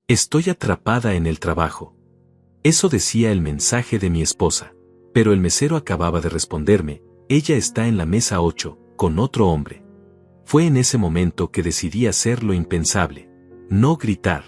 Estoy atrapada en el trabajo. Eso decía el mensaje de mi esposa. Pero el mesero acababa de responderme, ella está en la mesa 8, con otro hombre. Fue en ese momento que decidí hacer lo impensable. No gritar.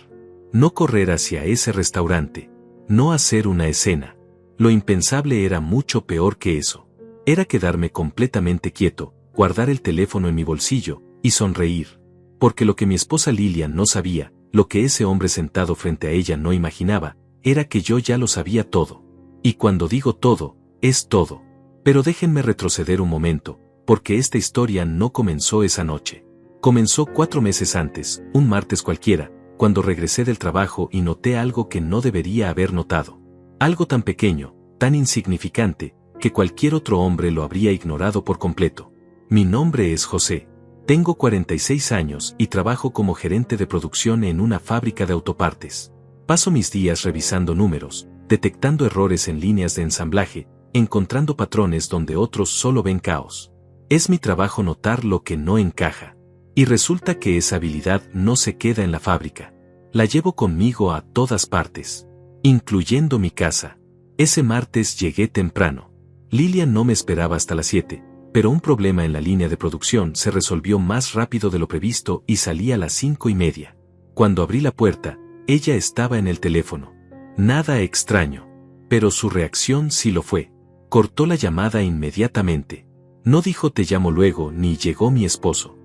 No correr hacia ese restaurante. No hacer una escena. Lo impensable era mucho peor que eso. Era quedarme completamente quieto, guardar el teléfono en mi bolsillo, y sonreír. Porque lo que mi esposa Lilian no sabía, lo que ese hombre sentado frente a ella no imaginaba, era que yo ya lo sabía todo. Y cuando digo todo, es todo. Pero déjenme retroceder un momento, porque esta historia no comenzó esa noche. Comenzó 4 meses antes, un martes cualquiera, cuando regresé del trabajo y noté algo que no debería haber notado. Algo tan pequeño, tan insignificante, que cualquier otro hombre lo habría ignorado por completo. Mi nombre es José. Tengo 46 años y trabajo como gerente de producción en una fábrica de autopartes. Paso mis días revisando números, detectando errores en líneas de ensamblaje, encontrando patrones donde otros solo ven caos. Es mi trabajo notar lo que no encaja. Y resulta que esa habilidad no se queda en la fábrica. La llevo conmigo a todas partes, incluyendo mi casa. Ese martes llegué temprano. Lilian no me esperaba hasta las 7, pero un problema en la línea de producción se resolvió más rápido de lo previsto y salí a las 5:30. Cuando abrí la puerta, ella estaba en el teléfono. Nada extraño. Pero su reacción sí lo fue. Cortó la llamada inmediatamente. No dijo te llamo luego ni llegó mi esposo.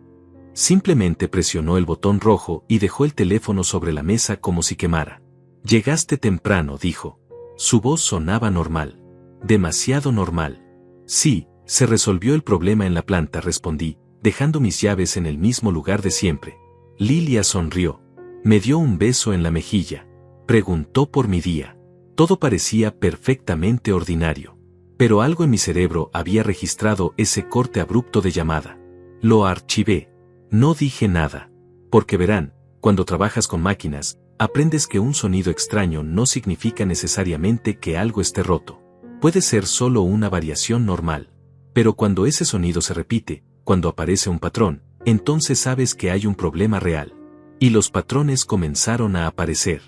Simplemente presionó el botón rojo y dejó el teléfono sobre la mesa como si quemara. Llegaste temprano, dijo. Su voz sonaba normal. Demasiado normal. Sí, se resolvió el problema en la planta, respondí, dejando mis llaves en el mismo lugar de siempre. Lilia sonrió. Me dio un beso en la mejilla. Preguntó por mi día. Todo parecía perfectamente ordinario. Pero algo en mi cerebro había registrado ese corte abrupto de llamada. Lo archivé. No dije nada. Porque verán, cuando trabajas con máquinas, aprendes que un sonido extraño no significa necesariamente que algo esté roto. Puede ser solo una variación normal. Pero cuando ese sonido se repite, cuando aparece un patrón, entonces sabes que hay un problema real. Y los patrones comenzaron a aparecer.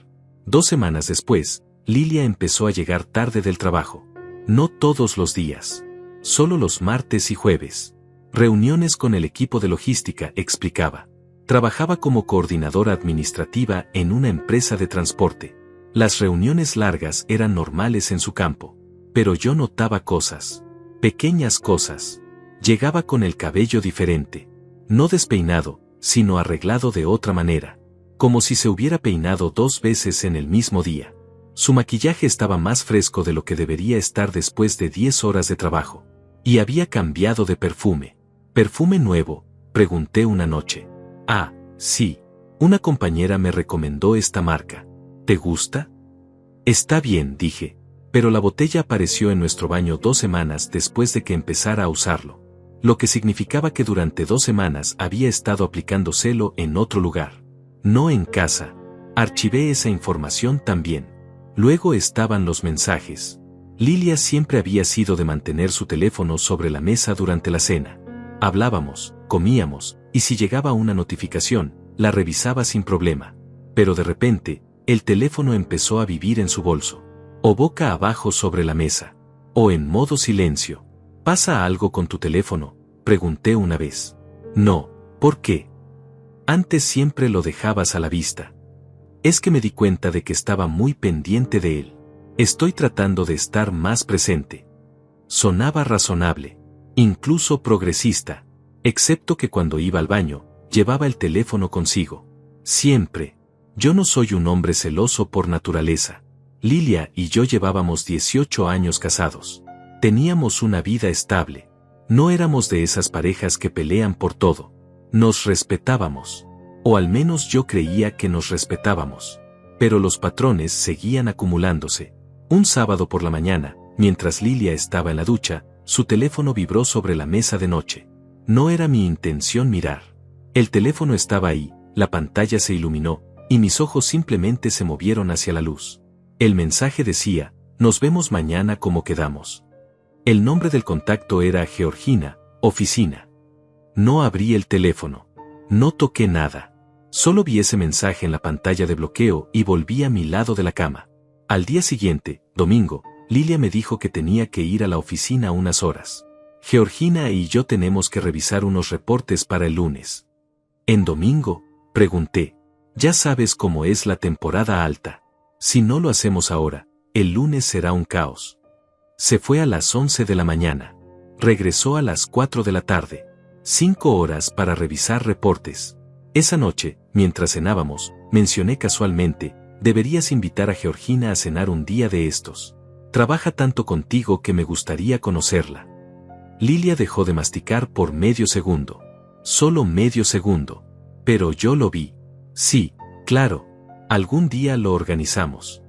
2 semanas después, Lilia empezó a llegar tarde del trabajo. No todos los días. Solo los martes y jueves. Reuniones con el equipo de logística, explicaba. Trabajaba como coordinadora administrativa en una empresa de transporte. Las reuniones largas eran normales en su campo. Pero yo notaba cosas. Pequeñas cosas. Llegaba con el cabello diferente. No despeinado, sino arreglado de otra manera. Como si se hubiera peinado 2 veces en el mismo día. Su maquillaje estaba más fresco de lo que debería estar después de 10 horas de trabajo. Y había cambiado de perfume. ¿Perfume nuevo?, pregunté una noche. Ah, sí. Una compañera me recomendó esta marca. ¿Te gusta? Está bien, dije. Pero la botella apareció en nuestro baño 2 semanas después de que empezara a usarlo. Lo que significaba que durante 2 semanas había estado aplicándoselo en otro lugar. No en casa. Archivé esa información también. Luego estaban los mensajes. Lilia siempre había sido de mantener su teléfono sobre la mesa durante la cena. Hablábamos, comíamos, y si llegaba una notificación, la revisaba sin problema. Pero de repente, el teléfono empezó a vivir en su bolso. O boca abajo sobre la mesa. O en modo silencio. ¿Pasa algo con tu teléfono?, pregunté una vez. No, ¿por qué? Antes siempre lo dejabas a la vista. Es que me di cuenta de que estaba muy pendiente de él. Estoy tratando de estar más presente. Sonaba razonable. Incluso progresista. Excepto que cuando iba al baño, llevaba el teléfono consigo. Siempre. Yo no soy un hombre celoso por naturaleza. Lilia y yo llevábamos 18 años casados. Teníamos una vida estable. No éramos de esas parejas que pelean por todo. Nos respetábamos. O al menos yo creía que nos respetábamos. Pero los patrones seguían acumulándose. Un sábado por la mañana, mientras Lilia estaba en la ducha, su teléfono vibró sobre la mesa de noche. No era mi intención mirar. El teléfono estaba ahí, la pantalla se iluminó, y mis ojos simplemente se movieron hacia la luz. El mensaje decía, nos vemos mañana como quedamos. El nombre del contacto era Georgina, oficina. No abrí el teléfono. No toqué nada. Solo vi ese mensaje en la pantalla de bloqueo y volví a mi lado de la cama. Al día siguiente, domingo, Lilia me dijo que tenía que ir a la oficina unas horas. Georgina y yo tenemos que revisar unos reportes para el lunes. ¿En domingo? Pregunté. Ya sabes cómo es la temporada alta. Si no lo hacemos ahora, el lunes será un caos. Se fue a las 11 de la mañana. Regresó a las 4 de la tarde. 5 horas para revisar reportes. Esa noche, mientras cenábamos, mencioné casualmente, deberías invitar a Georgina a cenar un día de estos. Trabaja tanto contigo que me gustaría conocerla. Lilia dejó de masticar por medio segundo. Solo medio segundo. Pero yo lo vi. Sí, claro. Algún día lo organizamos.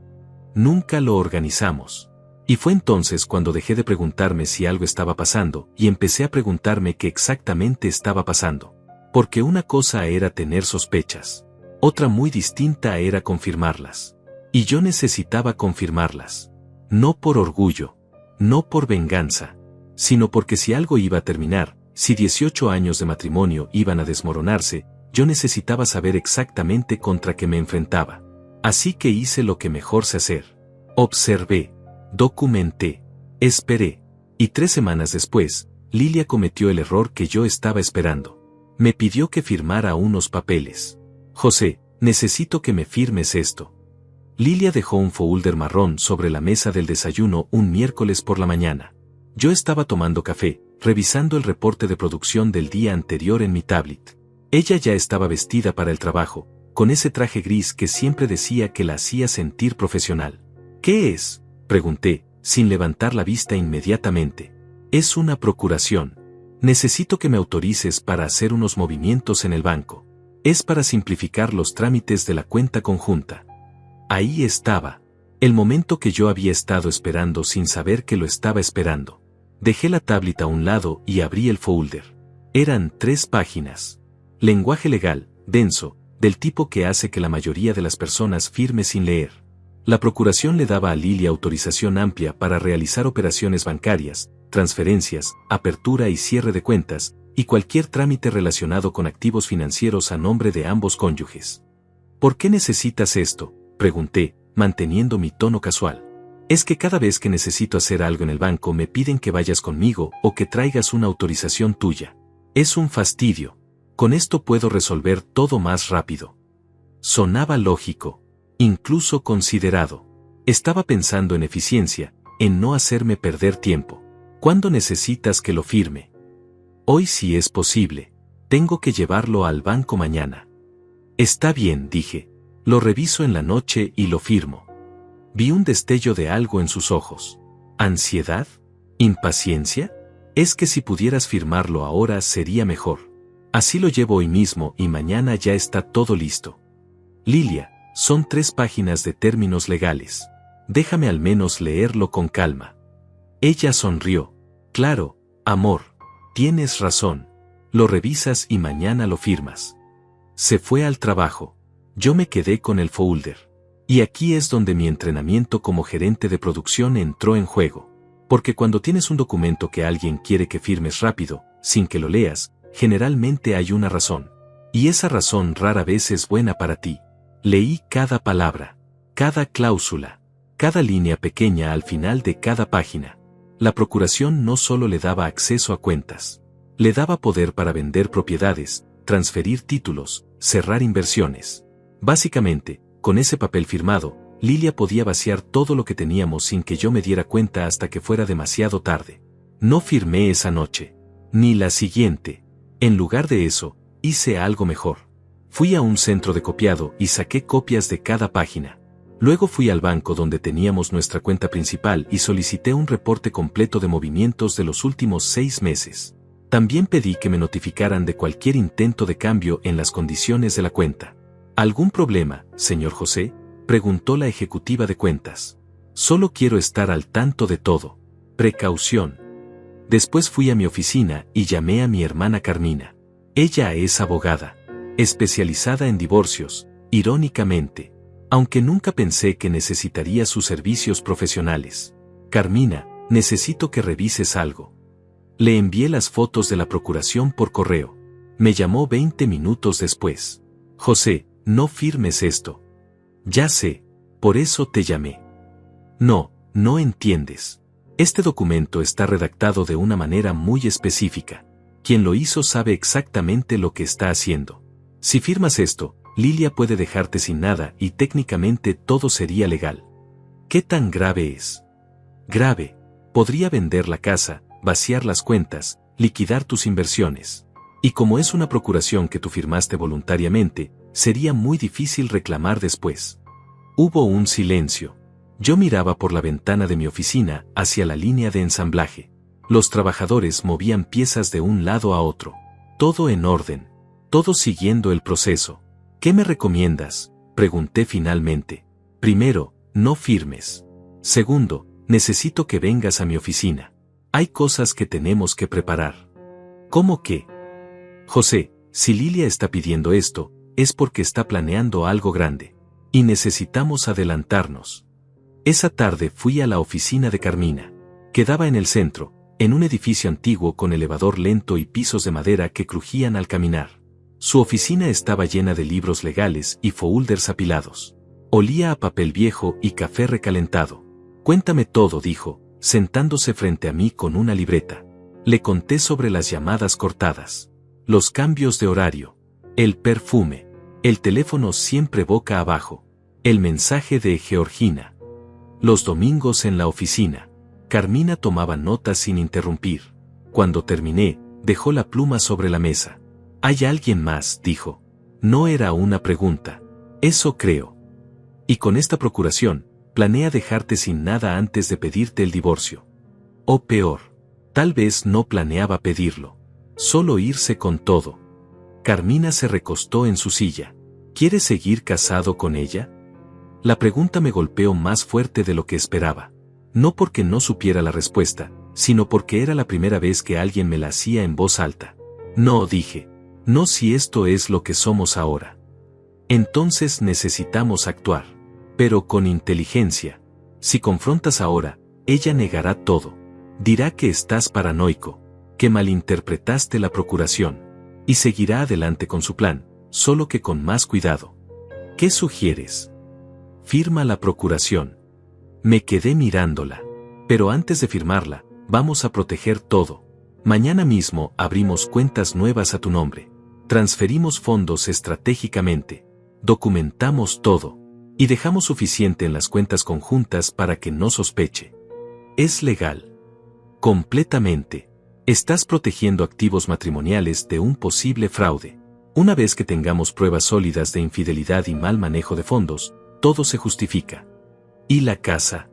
Nunca lo organizamos. Y fue entonces cuando dejé de preguntarme si algo estaba pasando y empecé a preguntarme qué exactamente estaba pasando. Porque una cosa era tener sospechas. Otra muy distinta era confirmarlas. Y yo necesitaba confirmarlas. No por orgullo. No por venganza. Sino porque si algo iba a terminar, si 18 años de matrimonio iban a desmoronarse, yo necesitaba saber exactamente contra qué me enfrentaba. Así que hice lo que mejor sé hacer. Observé, documenté, esperé. Y 3 semanas después, Lilia cometió el error que yo estaba esperando. Me pidió que firmara unos papeles. José, necesito que me firmes esto. Lilia dejó un folder marrón sobre la mesa del desayuno un miércoles por la mañana. Yo estaba tomando café, revisando el reporte de producción del día anterior en mi tablet. Ella ya estaba vestida para el trabajo, con ese traje gris que siempre decía que la hacía sentir profesional. ¿Qué es?, pregunté, sin levantar la vista inmediatamente. Es una procuración. Necesito que me autorices para hacer unos movimientos en el banco. Es para simplificar los trámites de la cuenta conjunta. Ahí estaba. El momento que yo había estado esperando sin saber que lo estaba esperando. Dejé la tablet a un lado y abrí el folder. Eran 3 páginas. Lenguaje legal, denso, del tipo que hace que la mayoría de las personas firme sin leer. La procuración le daba a Lilia autorización amplia para realizar operaciones bancarias, transferencias, apertura y cierre de cuentas, y cualquier trámite relacionado con activos financieros a nombre de ambos cónyuges. ¿Por qué necesitas esto?, pregunté, manteniendo mi tono casual. Es que cada vez que necesito hacer algo en el banco me piden que vayas conmigo o que traigas una autorización tuya. Es un fastidio. Con esto puedo resolver todo más rápido. Sonaba lógico, incluso considerado. Estaba pensando en eficiencia, en no hacerme perder tiempo. ¿Cuándo necesitas que lo firme? Hoy si es posible. Tengo que llevarlo al banco mañana. Está bien, dije. Lo reviso en la noche y lo firmo. Vi un destello de algo en sus ojos. ¿Ansiedad? ¿Impaciencia? Es que si pudieras firmarlo ahora sería mejor. Así lo llevo hoy mismo y mañana ya está todo listo. Lilia, son 3 páginas de términos legales. Déjame al menos leerlo con calma. Ella sonrió. Claro, amor. Tienes razón. Lo revisas y mañana lo firmas. Se fue al trabajo. Yo me quedé con el folder. Y aquí es donde mi entrenamiento como gerente de producción entró en juego. Porque cuando tienes un documento que alguien quiere que firmes rápido, sin que lo leas, generalmente hay una razón. Y esa razón rara vez es buena para ti. Leí cada palabra, cada cláusula, cada línea pequeña al final de cada página. La procuración no solo le daba acceso a cuentas, le daba poder para vender propiedades, transferir títulos, cerrar inversiones. Básicamente, con ese papel firmado, Lilia podía vaciar todo lo que teníamos sin que yo me diera cuenta hasta que fuera demasiado tarde. No firmé esa noche, ni la siguiente. En lugar de eso, hice algo mejor. Fui a un centro de copiado y saqué copias de cada página. Luego fui al banco donde teníamos nuestra cuenta principal y solicité un reporte completo de movimientos de los últimos 6 meses. También pedí que me notificaran de cualquier intento de cambio en las condiciones de la cuenta. ¿Algún problema, señor José?, preguntó la ejecutiva de cuentas. Solo quiero estar al tanto de todo. Precaución. Después fui a mi oficina y llamé a mi hermana Carmina. Ella es abogada, especializada en divorcios, irónicamente, aunque nunca pensé que necesitaría sus servicios profesionales. Carmina, necesito que revises algo. Le envié las fotos de la procuración por correo. Me llamó 20 minutos después. José, no firmes esto. Ya sé, por eso te llamé. No, no entiendes. Este documento está redactado de una manera muy específica. Quien lo hizo sabe exactamente lo que está haciendo. Si firmas esto, Lilia puede dejarte sin nada y técnicamente todo sería legal. ¿Qué tan grave es? Grave. Podría vender la casa, vaciar las cuentas, liquidar tus inversiones. Y como es una procuración que tú firmaste voluntariamente, sería muy difícil reclamar después. Hubo un silencio. Yo miraba por la ventana de mi oficina hacia la línea de ensamblaje. Los trabajadores movían piezas de un lado a otro. Todo en orden. Todo siguiendo el proceso. ¿Qué me recomiendas?, pregunté finalmente. Primero, no firmes. Segundo, necesito que vengas a mi oficina. Hay cosas que tenemos que preparar. ¿Cómo qué? José, si Lilia está pidiendo esto, es porque está planeando algo grande. Y necesitamos adelantarnos. Esa tarde fui a la oficina de Carmina. Quedaba en el centro, en un edificio antiguo con elevador lento y pisos de madera que crujían al caminar. Su oficina estaba llena de libros legales y folders apilados. Olía a papel viejo y café recalentado. Cuéntame todo, dijo, sentándose frente a mí con una libreta. Le conté sobre las llamadas cortadas, los cambios de horario, el perfume, el teléfono siempre boca abajo, el mensaje de Georgina. Los domingos en la oficina, Carmina tomaba notas sin interrumpir. Cuando terminé, dejó la pluma sobre la mesa. ¿Hay alguien más?, dijo. No era una pregunta. Eso creo. Y con esta procuración, planea dejarte sin nada antes de pedirte el divorcio. O peor, tal vez no planeaba pedirlo. Solo irse con todo. Carmina se recostó en su silla. ¿Quieres seguir casado con ella? La pregunta me golpeó más fuerte de lo que esperaba. No porque no supiera la respuesta, sino porque era la primera vez que alguien me la hacía en voz alta. No, dije. No si esto es lo que somos ahora. Entonces necesitamos actuar. Pero con inteligencia. Si confrontas ahora, ella negará todo. Dirá que estás paranoico, que malinterpretaste la procuración. Y seguirá adelante con su plan, solo que con más cuidado. ¿Qué sugieres? Firma la procuración. Me quedé mirándola. Pero antes de firmarla, vamos a proteger todo. Mañana mismo abrimos cuentas nuevas a tu nombre. Transferimos fondos estratégicamente. Documentamos todo. Y dejamos suficiente en las cuentas conjuntas para que no sospeche. Es legal. Completamente. Estás protegiendo activos matrimoniales de un posible fraude. Una vez que tengamos pruebas sólidas de infidelidad y mal manejo de fondos, todo se justifica. ¿Y la casa?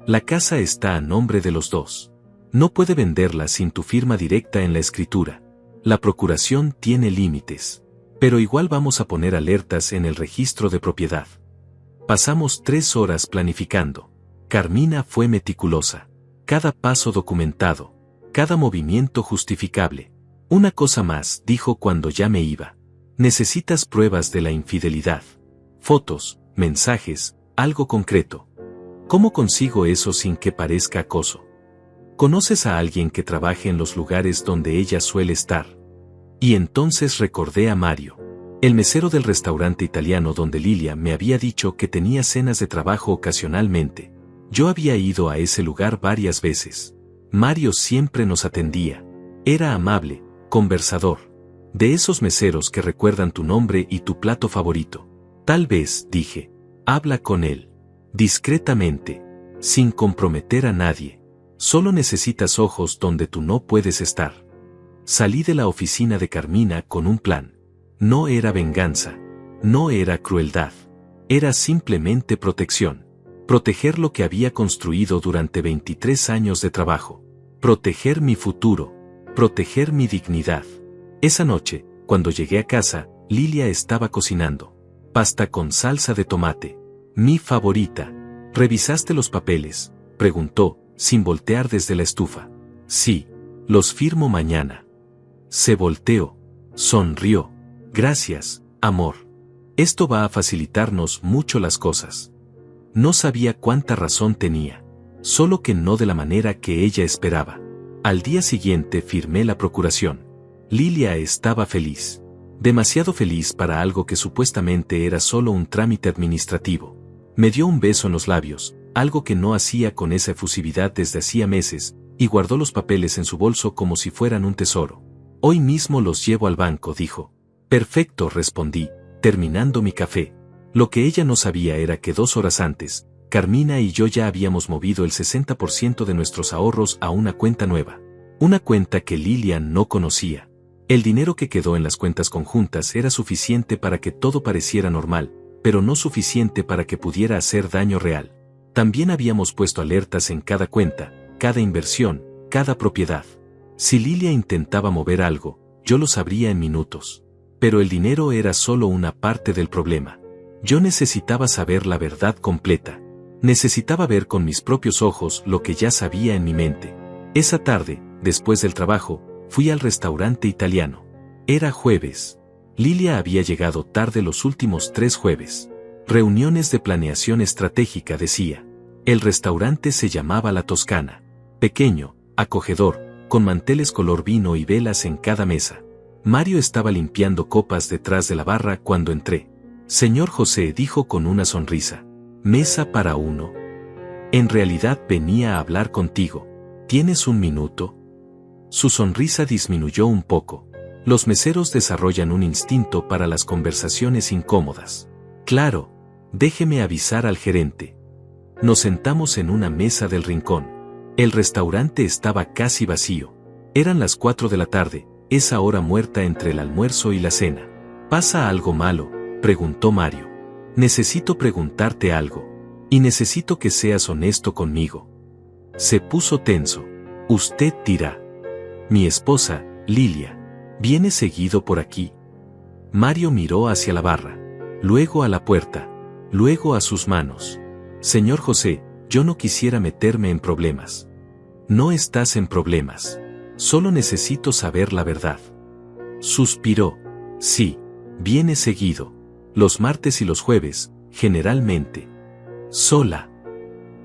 La casa está a nombre de los dos. No puede venderla sin tu firma directa en la escritura. La procuración tiene límites. Pero igual vamos a poner alertas en el registro de propiedad. Pasamos 3 horas planificando. Carmina fue meticulosa. Cada paso documentado. Cada movimiento justificable. Una cosa más, dijo cuando ya me iba. Necesitas pruebas de la infidelidad. Fotos, mensajes, algo concreto. ¿Cómo consigo eso sin que parezca acoso? ¿Conoces a alguien que trabaje en los lugares donde ella suele estar? Y entonces recordé a Mario, el mesero del restaurante italiano donde Lilia me había dicho que tenía cenas de trabajo ocasionalmente. Yo había ido a ese lugar varias veces. Mario siempre nos atendía. Era amable, conversador. De esos meseros que recuerdan tu nombre y tu plato favorito. Tal vez, dije, habla con él. Discretamente. Sin comprometer a nadie. Solo necesitas ojos donde tú no puedes estar. Salí de la oficina de Carmina con un plan. No era venganza. No era crueldad. Era simplemente protección. Proteger lo que había construido durante 23 años de trabajo. Proteger mi futuro. Proteger mi dignidad. Esa noche, cuando llegué a casa, Lilia estaba cocinando. Pasta con salsa de tomate. Mi favorita. ¿Revisaste los papeles?, preguntó, sin voltear desde la estufa. Sí, los firmo mañana. Se volteó. Sonrió. Gracias, amor. Esto va a facilitarnos mucho las cosas. No sabía cuánta razón tenía. Solo que no de la manera que ella esperaba. Al día siguiente firmé la procuración. Lilia estaba feliz. Demasiado feliz para algo que supuestamente era solo un trámite administrativo. Me dio un beso en los labios, algo que no hacía con esa efusividad desde hacía meses, y guardó los papeles en su bolso como si fueran un tesoro. Hoy mismo los llevo al banco, dijo. Perfecto, respondí, terminando mi café. Lo que ella no sabía era que 2 horas antes, Carmina y yo ya habíamos movido el 60% de nuestros ahorros a una cuenta nueva. Una cuenta que Lilian no conocía. El dinero que quedó en las cuentas conjuntas era suficiente para que todo pareciera normal, pero no suficiente para que pudiera hacer daño real. También habíamos puesto alertas en cada cuenta, cada inversión, cada propiedad. Si Lilia intentaba mover algo, yo lo sabría en minutos. Pero el dinero era solo una parte del problema. Yo necesitaba saber la verdad completa. Necesitaba ver con mis propios ojos lo que ya sabía en mi mente. Esa tarde, después del trabajo, fui al restaurante italiano. Era jueves. Lilia había llegado tarde los últimos 3 jueves. Reuniones de planeación estratégica, decía. El restaurante se llamaba La Toscana. Pequeño, acogedor, con manteles color vino y velas en cada mesa. Mario estaba limpiando copas detrás de la barra cuando entré. Señor José, dijo con una sonrisa. Mesa para 1. En realidad venía a hablar contigo. ¿Tienes un minuto? Su sonrisa disminuyó un poco. Los meseros desarrollan un instinto para las conversaciones incómodas. Claro, déjeme avisar al gerente. Nos sentamos en una mesa del rincón. El restaurante estaba casi vacío. Eran las 4 de la tarde, esa hora muerta entre el almuerzo y la cena. ¿Pasa algo malo?, preguntó Mario. Necesito preguntarte algo. Y necesito que seas honesto conmigo. Se puso tenso. Usted dirá. Mi esposa, Lilia, ¿viene seguido por aquí? Mario miró hacia la barra, luego a la puerta, luego a sus manos. Señor José, yo no quisiera meterme en problemas. No estás en problemas. Solo necesito saber la verdad. Suspiró. Sí, viene seguido. Los martes y los jueves, generalmente. Sola.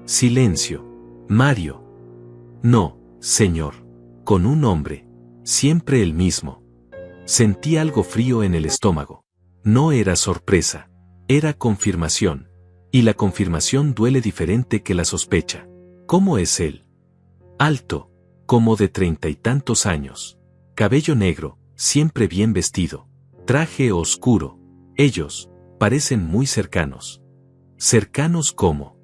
Silencio. Mario. No, señor. Con un hombre. Siempre el mismo. Sentí algo frío en el estómago. No era sorpresa. Era confirmación. Y la confirmación duele diferente que la sospecha. ¿Cómo es él? Alto. Como de 30 y tantos años. Cabello negro, siempre bien vestido. Traje oscuro. Ellos parecen muy cercanos. ¿Cercanos cómo?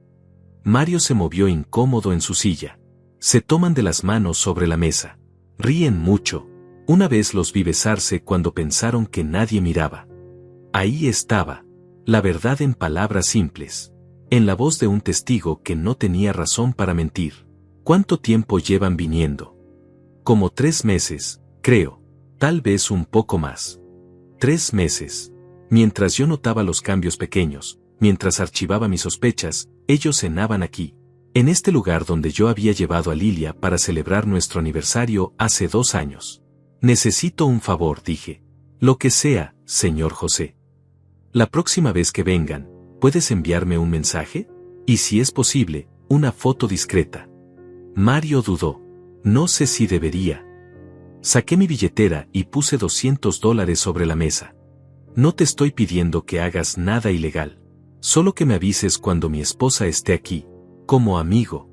Mario se movió incómodo en su silla. Se toman de las manos sobre la mesa. Ríen mucho. Una vez los vi besarse cuando pensaron que nadie miraba. Ahí estaba. La verdad en palabras simples. En la voz de un testigo que no tenía razón para mentir. ¿Cuánto tiempo llevan viniendo? Como 3 meses, creo. Tal vez un poco más. 3 meses. Mientras yo notaba los cambios pequeños, mientras archivaba mis sospechas, ellos cenaban aquí. En este lugar donde yo había llevado a Lilia para celebrar nuestro aniversario hace 2 años. Necesito un favor, dije. Lo que sea, señor José. La próxima vez que vengan, ¿puedes enviarme un mensaje? Y si es posible, una foto discreta. Mario dudó. No sé si debería. Saqué mi billetera y puse $200 sobre la mesa. No te estoy pidiendo que hagas nada ilegal. Solo que me avises cuando mi esposa esté aquí. Como amigo.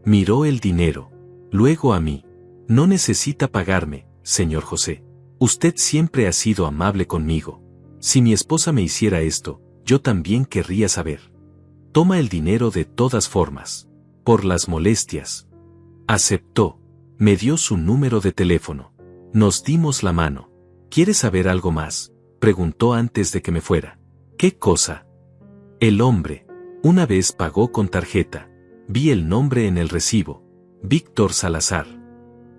Miró el dinero. Luego a mí. No necesita pagarme, señor José. Usted siempre ha sido amable conmigo. Si mi esposa me hiciera esto, yo también querría saber. Toma el dinero de todas formas. Por las molestias. Aceptó. Me dio su número de teléfono. Nos dimos la mano. ¿Quieres saber algo más?, preguntó antes de que me fuera. ¿Qué cosa? El hombre. Una vez pagó con tarjeta. Vi el nombre en el recibo. Víctor Salazar.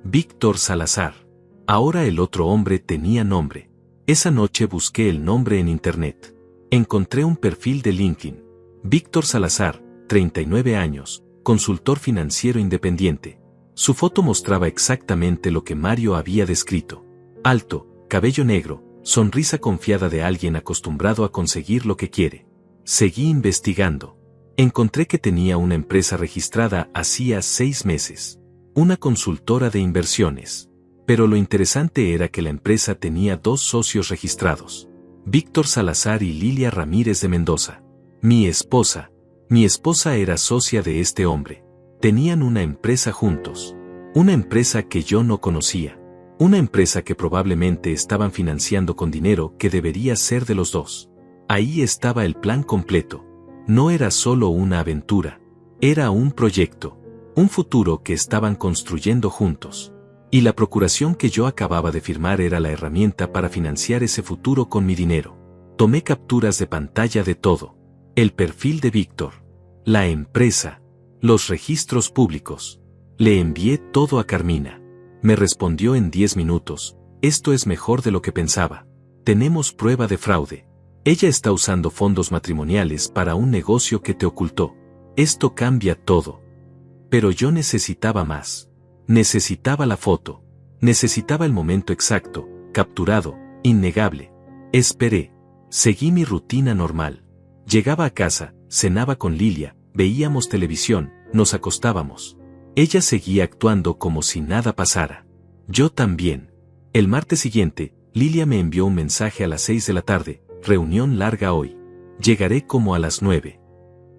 Víctor Salazar. Ahora el otro hombre tenía nombre. Esa noche busqué el nombre en internet. Encontré un perfil de LinkedIn. Víctor Salazar, 39 años, consultor financiero independiente. Su foto mostraba exactamente lo que Mario había descrito. Alto, cabello negro, sonrisa confiada de alguien acostumbrado a conseguir lo que quiere. Seguí investigando. Encontré que tenía una empresa registrada hacía 6 meses. Una consultora de inversiones. Pero lo interesante era que la empresa tenía 2 socios registrados: Víctor Salazar y Lilia Ramírez de Mendoza. Mi esposa era socia de este hombre. Tenían una empresa juntos. Una empresa que yo no conocía. Una empresa que probablemente estaban financiando con dinero que debería ser de los dos. Ahí estaba el plan completo. No era solo una aventura. Era un proyecto. Un futuro que estaban construyendo juntos. Y la procuración que yo acababa de firmar era la herramienta para financiar ese futuro con mi dinero. Tomé capturas de pantalla de todo. El perfil de Víctor. La empresa. Los registros públicos. Le envié todo a Carmina. Me respondió en 10 minutos. Esto es mejor de lo que pensaba. Tenemos prueba de fraude. Ella está usando fondos matrimoniales para un negocio que te ocultó. Esto cambia todo. Pero yo necesitaba más. Necesitaba la foto. Necesitaba el momento exacto, capturado, innegable. Esperé. Seguí mi rutina normal. Llegaba a casa, cenaba con Lilia, veíamos televisión, nos acostábamos. Ella seguía actuando como si nada pasara. Yo también. El martes siguiente, Lilia me envió un mensaje a las 6 de la tarde, reunión larga hoy. Llegaré como a las 9.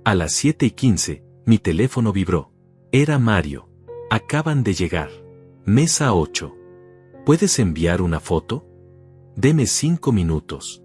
A las 7:15, mi teléfono vibró. Era Mario. Acaban de llegar. Mesa 8. ¿Puedes enviar una foto? Deme 5 minutos.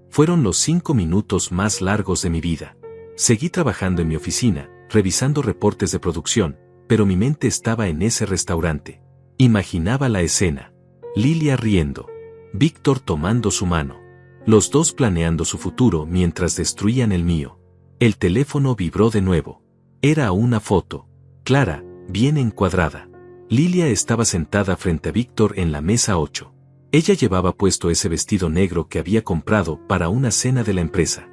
Fueron los 5 minutos más largos de mi vida. Seguí trabajando en mi oficina, revisando reportes de producción, pero mi mente estaba en ese restaurante. Imaginaba la escena. Lilia riendo. Víctor tomando su mano. Los dos planeando su futuro mientras destruían el mío. El teléfono vibró de nuevo. Era una foto. Clara, bien encuadrada. Lilia estaba sentada frente a Víctor en la mesa 8. Ella llevaba puesto ese vestido negro que había comprado para una cena de la empresa.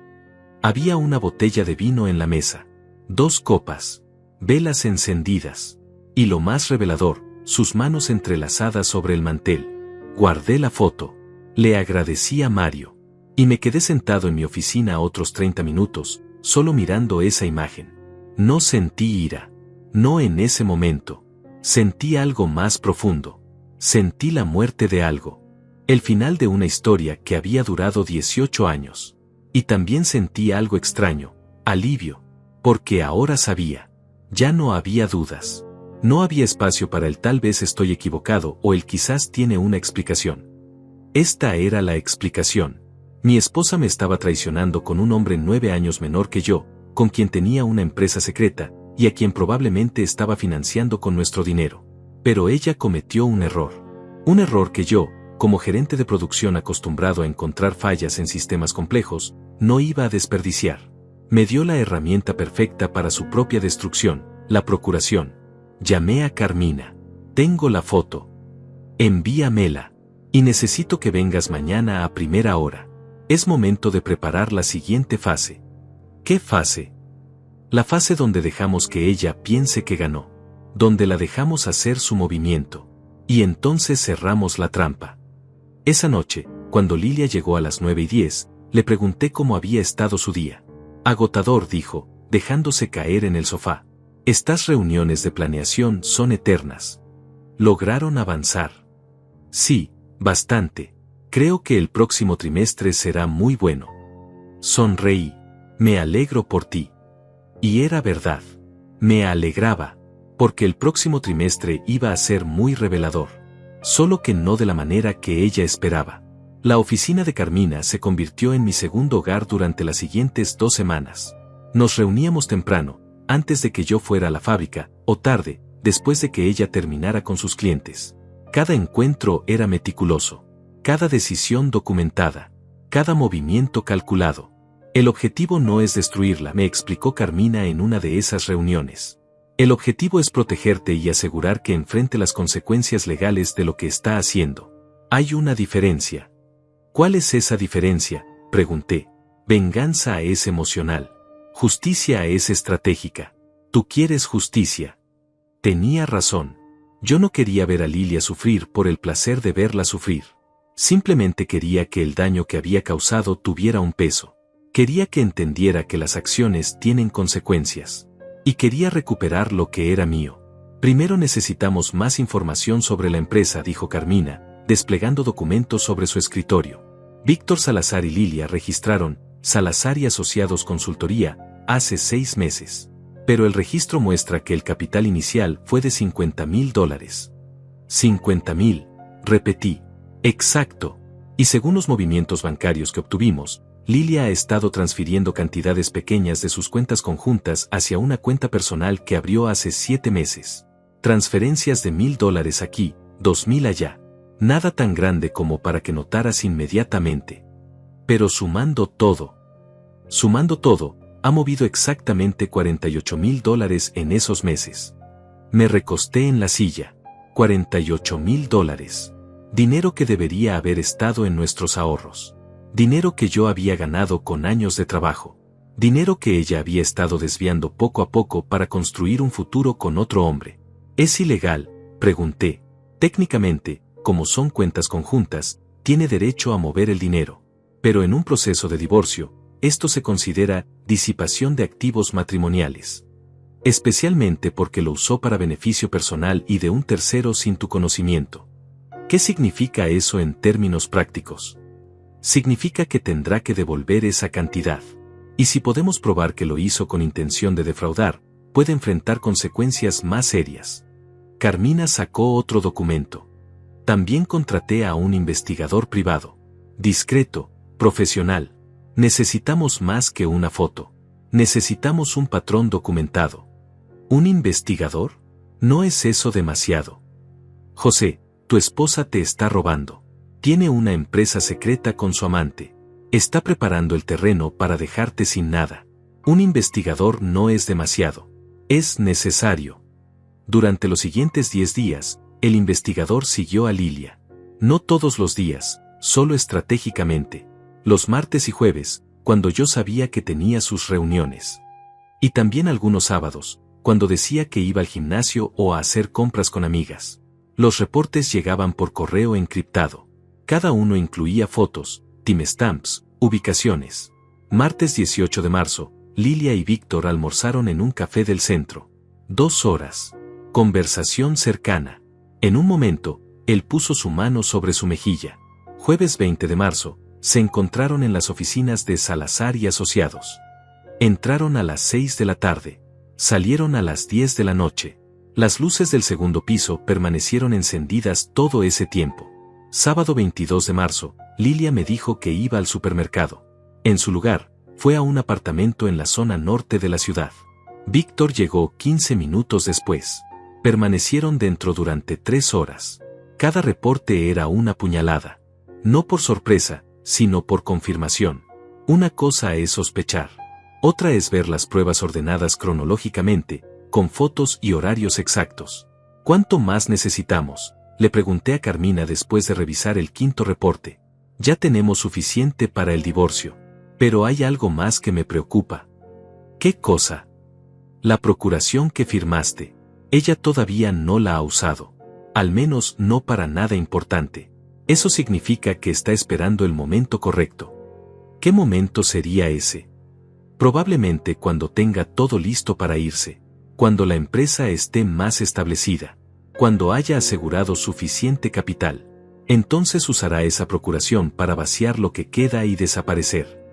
Había una botella de vino en la mesa. 2 copas. Velas encendidas. Y lo más revelador, sus manos entrelazadas sobre el mantel. Guardé la foto. Le agradecí a Mario. Y me quedé sentado en mi oficina otros 30 minutos, solo mirando esa imagen. No sentí ira. No en ese momento. Sentí algo más profundo. Sentí la muerte de algo. El final de una historia que había durado 18 años. Y también sentí algo extraño, alivio. Porque ahora sabía. Ya no había dudas. No había espacio para el tal vez estoy equivocado o el quizás tiene una explicación. Esta era la explicación. Mi esposa me estaba traicionando con un hombre 9 años menor que yo, con quien tenía una empresa secreta, y a quien probablemente estaba financiando con nuestro dinero. Pero ella cometió un error. Un error que yo, como gerente de producción acostumbrado a encontrar fallas en sistemas complejos, no iba a desperdiciar. Me dio la herramienta perfecta para su propia destrucción, la procuración. Llamé a Carmina. Tengo la foto. Envíamela. Y necesito que vengas mañana a primera hora. Es momento de preparar la siguiente fase. ¿Qué fase? La fase donde dejamos que ella piense que ganó. Donde la dejamos hacer su movimiento. Y entonces cerramos la trampa. Esa noche, cuando Lilia llegó a las 9:10, le pregunté cómo había estado su día. Agotador, dijo, dejándose caer en el sofá. Estas reuniones de planeación son eternas. ¿Lograron avanzar? Sí, bastante. Creo que el próximo trimestre será muy bueno. Sonreí. Me alegro por ti. Y era verdad. Me alegraba, porque el próximo trimestre iba a ser muy revelador. Solo que no de la manera que ella esperaba. La oficina de Carmina se convirtió en mi segundo hogar durante las siguientes 2 semanas. Nos reuníamos temprano, antes de que yo fuera a la fábrica, o tarde, después de que ella terminara con sus clientes. Cada encuentro era meticuloso. Cada decisión documentada. Cada movimiento calculado. El objetivo no es destruirla, me explicó Carmina en una de esas reuniones. El objetivo es protegerte y asegurar que enfrente las consecuencias legales de lo que está haciendo. Hay una diferencia. ¿Cuál es esa diferencia?, pregunté. Venganza es emocional. Justicia es estratégica. Tú quieres justicia. Tenía razón. Yo no quería ver a Lilia sufrir por el placer de verla sufrir. Simplemente quería que el daño que había causado tuviera un peso. Quería que entendiera que las acciones tienen consecuencias. Y quería recuperar lo que era mío. Primero necesitamos más información sobre la empresa, dijo Carmina, desplegando documentos sobre su escritorio. Víctor Salazar y Lilia registraron Salazar y Asociados Consultoría hace 6 meses. Pero el registro muestra que el capital inicial fue de $50,000. $50,000, repetí. Exacto. Y según los movimientos bancarios que obtuvimos, Lilia ha estado transfiriendo cantidades pequeñas de sus cuentas conjuntas hacia una cuenta personal que abrió hace 7 meses. Transferencias de $1,000 aquí, 2,000 allá. Nada tan grande como para que notaras inmediatamente. Pero sumando todo, ha movido exactamente $48,000 en esos meses. Me recosté en la silla. $48,000. Dinero que debería haber estado en nuestros ahorros. Dinero que yo había ganado con años de trabajo. Dinero que ella había estado desviando poco a poco para construir un futuro con otro hombre. ¿Es ilegal?, pregunté. Técnicamente, como son cuentas conjuntas, tiene derecho a mover el dinero. Pero en un proceso de divorcio, esto se considera disipación de activos matrimoniales. Especialmente porque lo usó para beneficio personal y de un tercero sin tu conocimiento. ¿Qué significa eso en términos prácticos? Significa que tendrá que devolver esa cantidad. Y si podemos probar que lo hizo con intención de defraudar, puede enfrentar consecuencias más serias. Carmina sacó otro documento. También contraté a un investigador privado. Discreto, profesional. Necesitamos más que una foto. Necesitamos un patrón documentado. ¿Un investigador? ¿No es eso demasiado? José, tu esposa te está robando. Tiene una empresa secreta con su amante. Está preparando el terreno para dejarte sin nada. Un investigador no es demasiado. Es necesario. Durante los siguientes 10 días, el investigador siguió a Lilia. No todos los días, solo estratégicamente. Los martes y jueves, cuando yo sabía que tenía sus reuniones. Y también algunos sábados, cuando decía que iba al gimnasio o a hacer compras con amigas. Los reportes llegaban por correo encriptado. Cada uno incluía fotos, timestamps, ubicaciones. Martes 18 de marzo, Lilia y Víctor almorzaron en un café del centro. 2 horas. Conversación cercana. En un momento, él puso su mano sobre su mejilla. Jueves 20 de marzo, se encontraron en las oficinas de Salazar y Asociados. Entraron a las 6 de la tarde. Salieron a las 10 de la noche. Las luces del segundo piso permanecieron encendidas todo ese tiempo. Sábado 22 de marzo, Lilia me dijo que iba al supermercado. En su lugar, fue a un apartamento en la zona norte de la ciudad. Víctor llegó 15 minutos después. Permanecieron dentro durante 3 horas. Cada reporte era una puñalada. No por sorpresa, sino por confirmación. Una cosa es sospechar. Otra es ver las pruebas ordenadas cronológicamente, con fotos y horarios exactos. ¿Cuánto más necesitamos?, le pregunté a Carmina después de revisar el 5º reporte. Ya tenemos suficiente para el divorcio. Pero hay algo más que me preocupa. ¿Qué cosa? La procuración que firmaste. Ella todavía no la ha usado. Al menos no para nada importante. Eso significa que está esperando el momento correcto. ¿Qué momento sería ese? Probablemente cuando tenga todo listo para irse. Cuando la empresa esté más establecida. Cuando haya asegurado suficiente capital. Entonces usará esa procuración para vaciar lo que queda y desaparecer.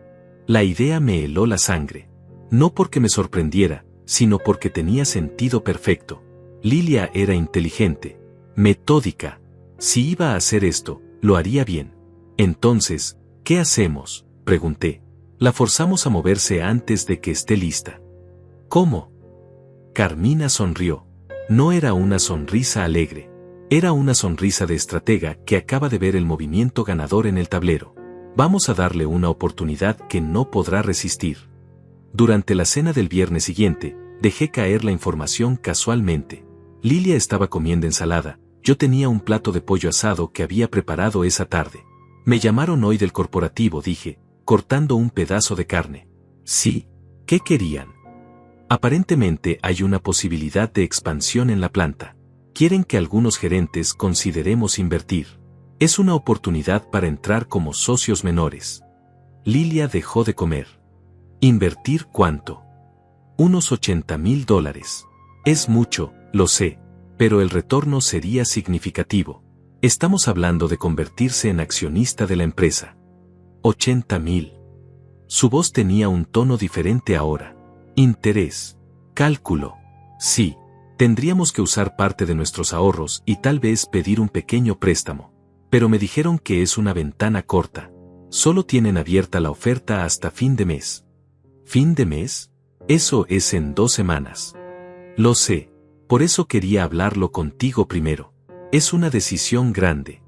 La idea me heló la sangre. No porque me sorprendiera, sino porque tenía sentido perfecto. Lilia era inteligente, metódica. Si iba a hacer esto, lo haría bien. Entonces, ¿qué hacemos?, pregunté. La forzamos a moverse antes de que esté lista. ¿Cómo? Carmina sonrió. No era una sonrisa alegre. Era una sonrisa de estratega que acaba de ver el movimiento ganador en el tablero. Vamos a darle una oportunidad que no podrá resistir. Durante la cena del viernes siguiente, dejé caer la información casualmente. Lilia estaba comiendo ensalada, yo tenía un plato de pollo asado que había preparado esa tarde. Me llamaron hoy del corporativo, dije, cortando un pedazo de carne. Sí, ¿qué querían? Aparentemente hay una posibilidad de expansión en la planta. Quieren que algunos gerentes consideremos invertir. Es una oportunidad para entrar como socios menores. Lilia dejó de comer. ¿Invertir cuánto? Unos $80,000. Es mucho, lo sé. pero el retorno sería significativo. Estamos hablando de convertirse en accionista de la empresa. 80.000. Su voz tenía un tono diferente ahora. Interés. Cálculo. Sí. Tendríamos que usar parte de nuestros ahorros y tal vez pedir un pequeño préstamo. Pero me dijeron que es una ventana corta. Solo tienen abierta la oferta hasta fin de mes. ¿Fin de mes? Eso es en 2 semanas. Lo sé. Por eso quería hablarlo contigo primero. Es una decisión grande.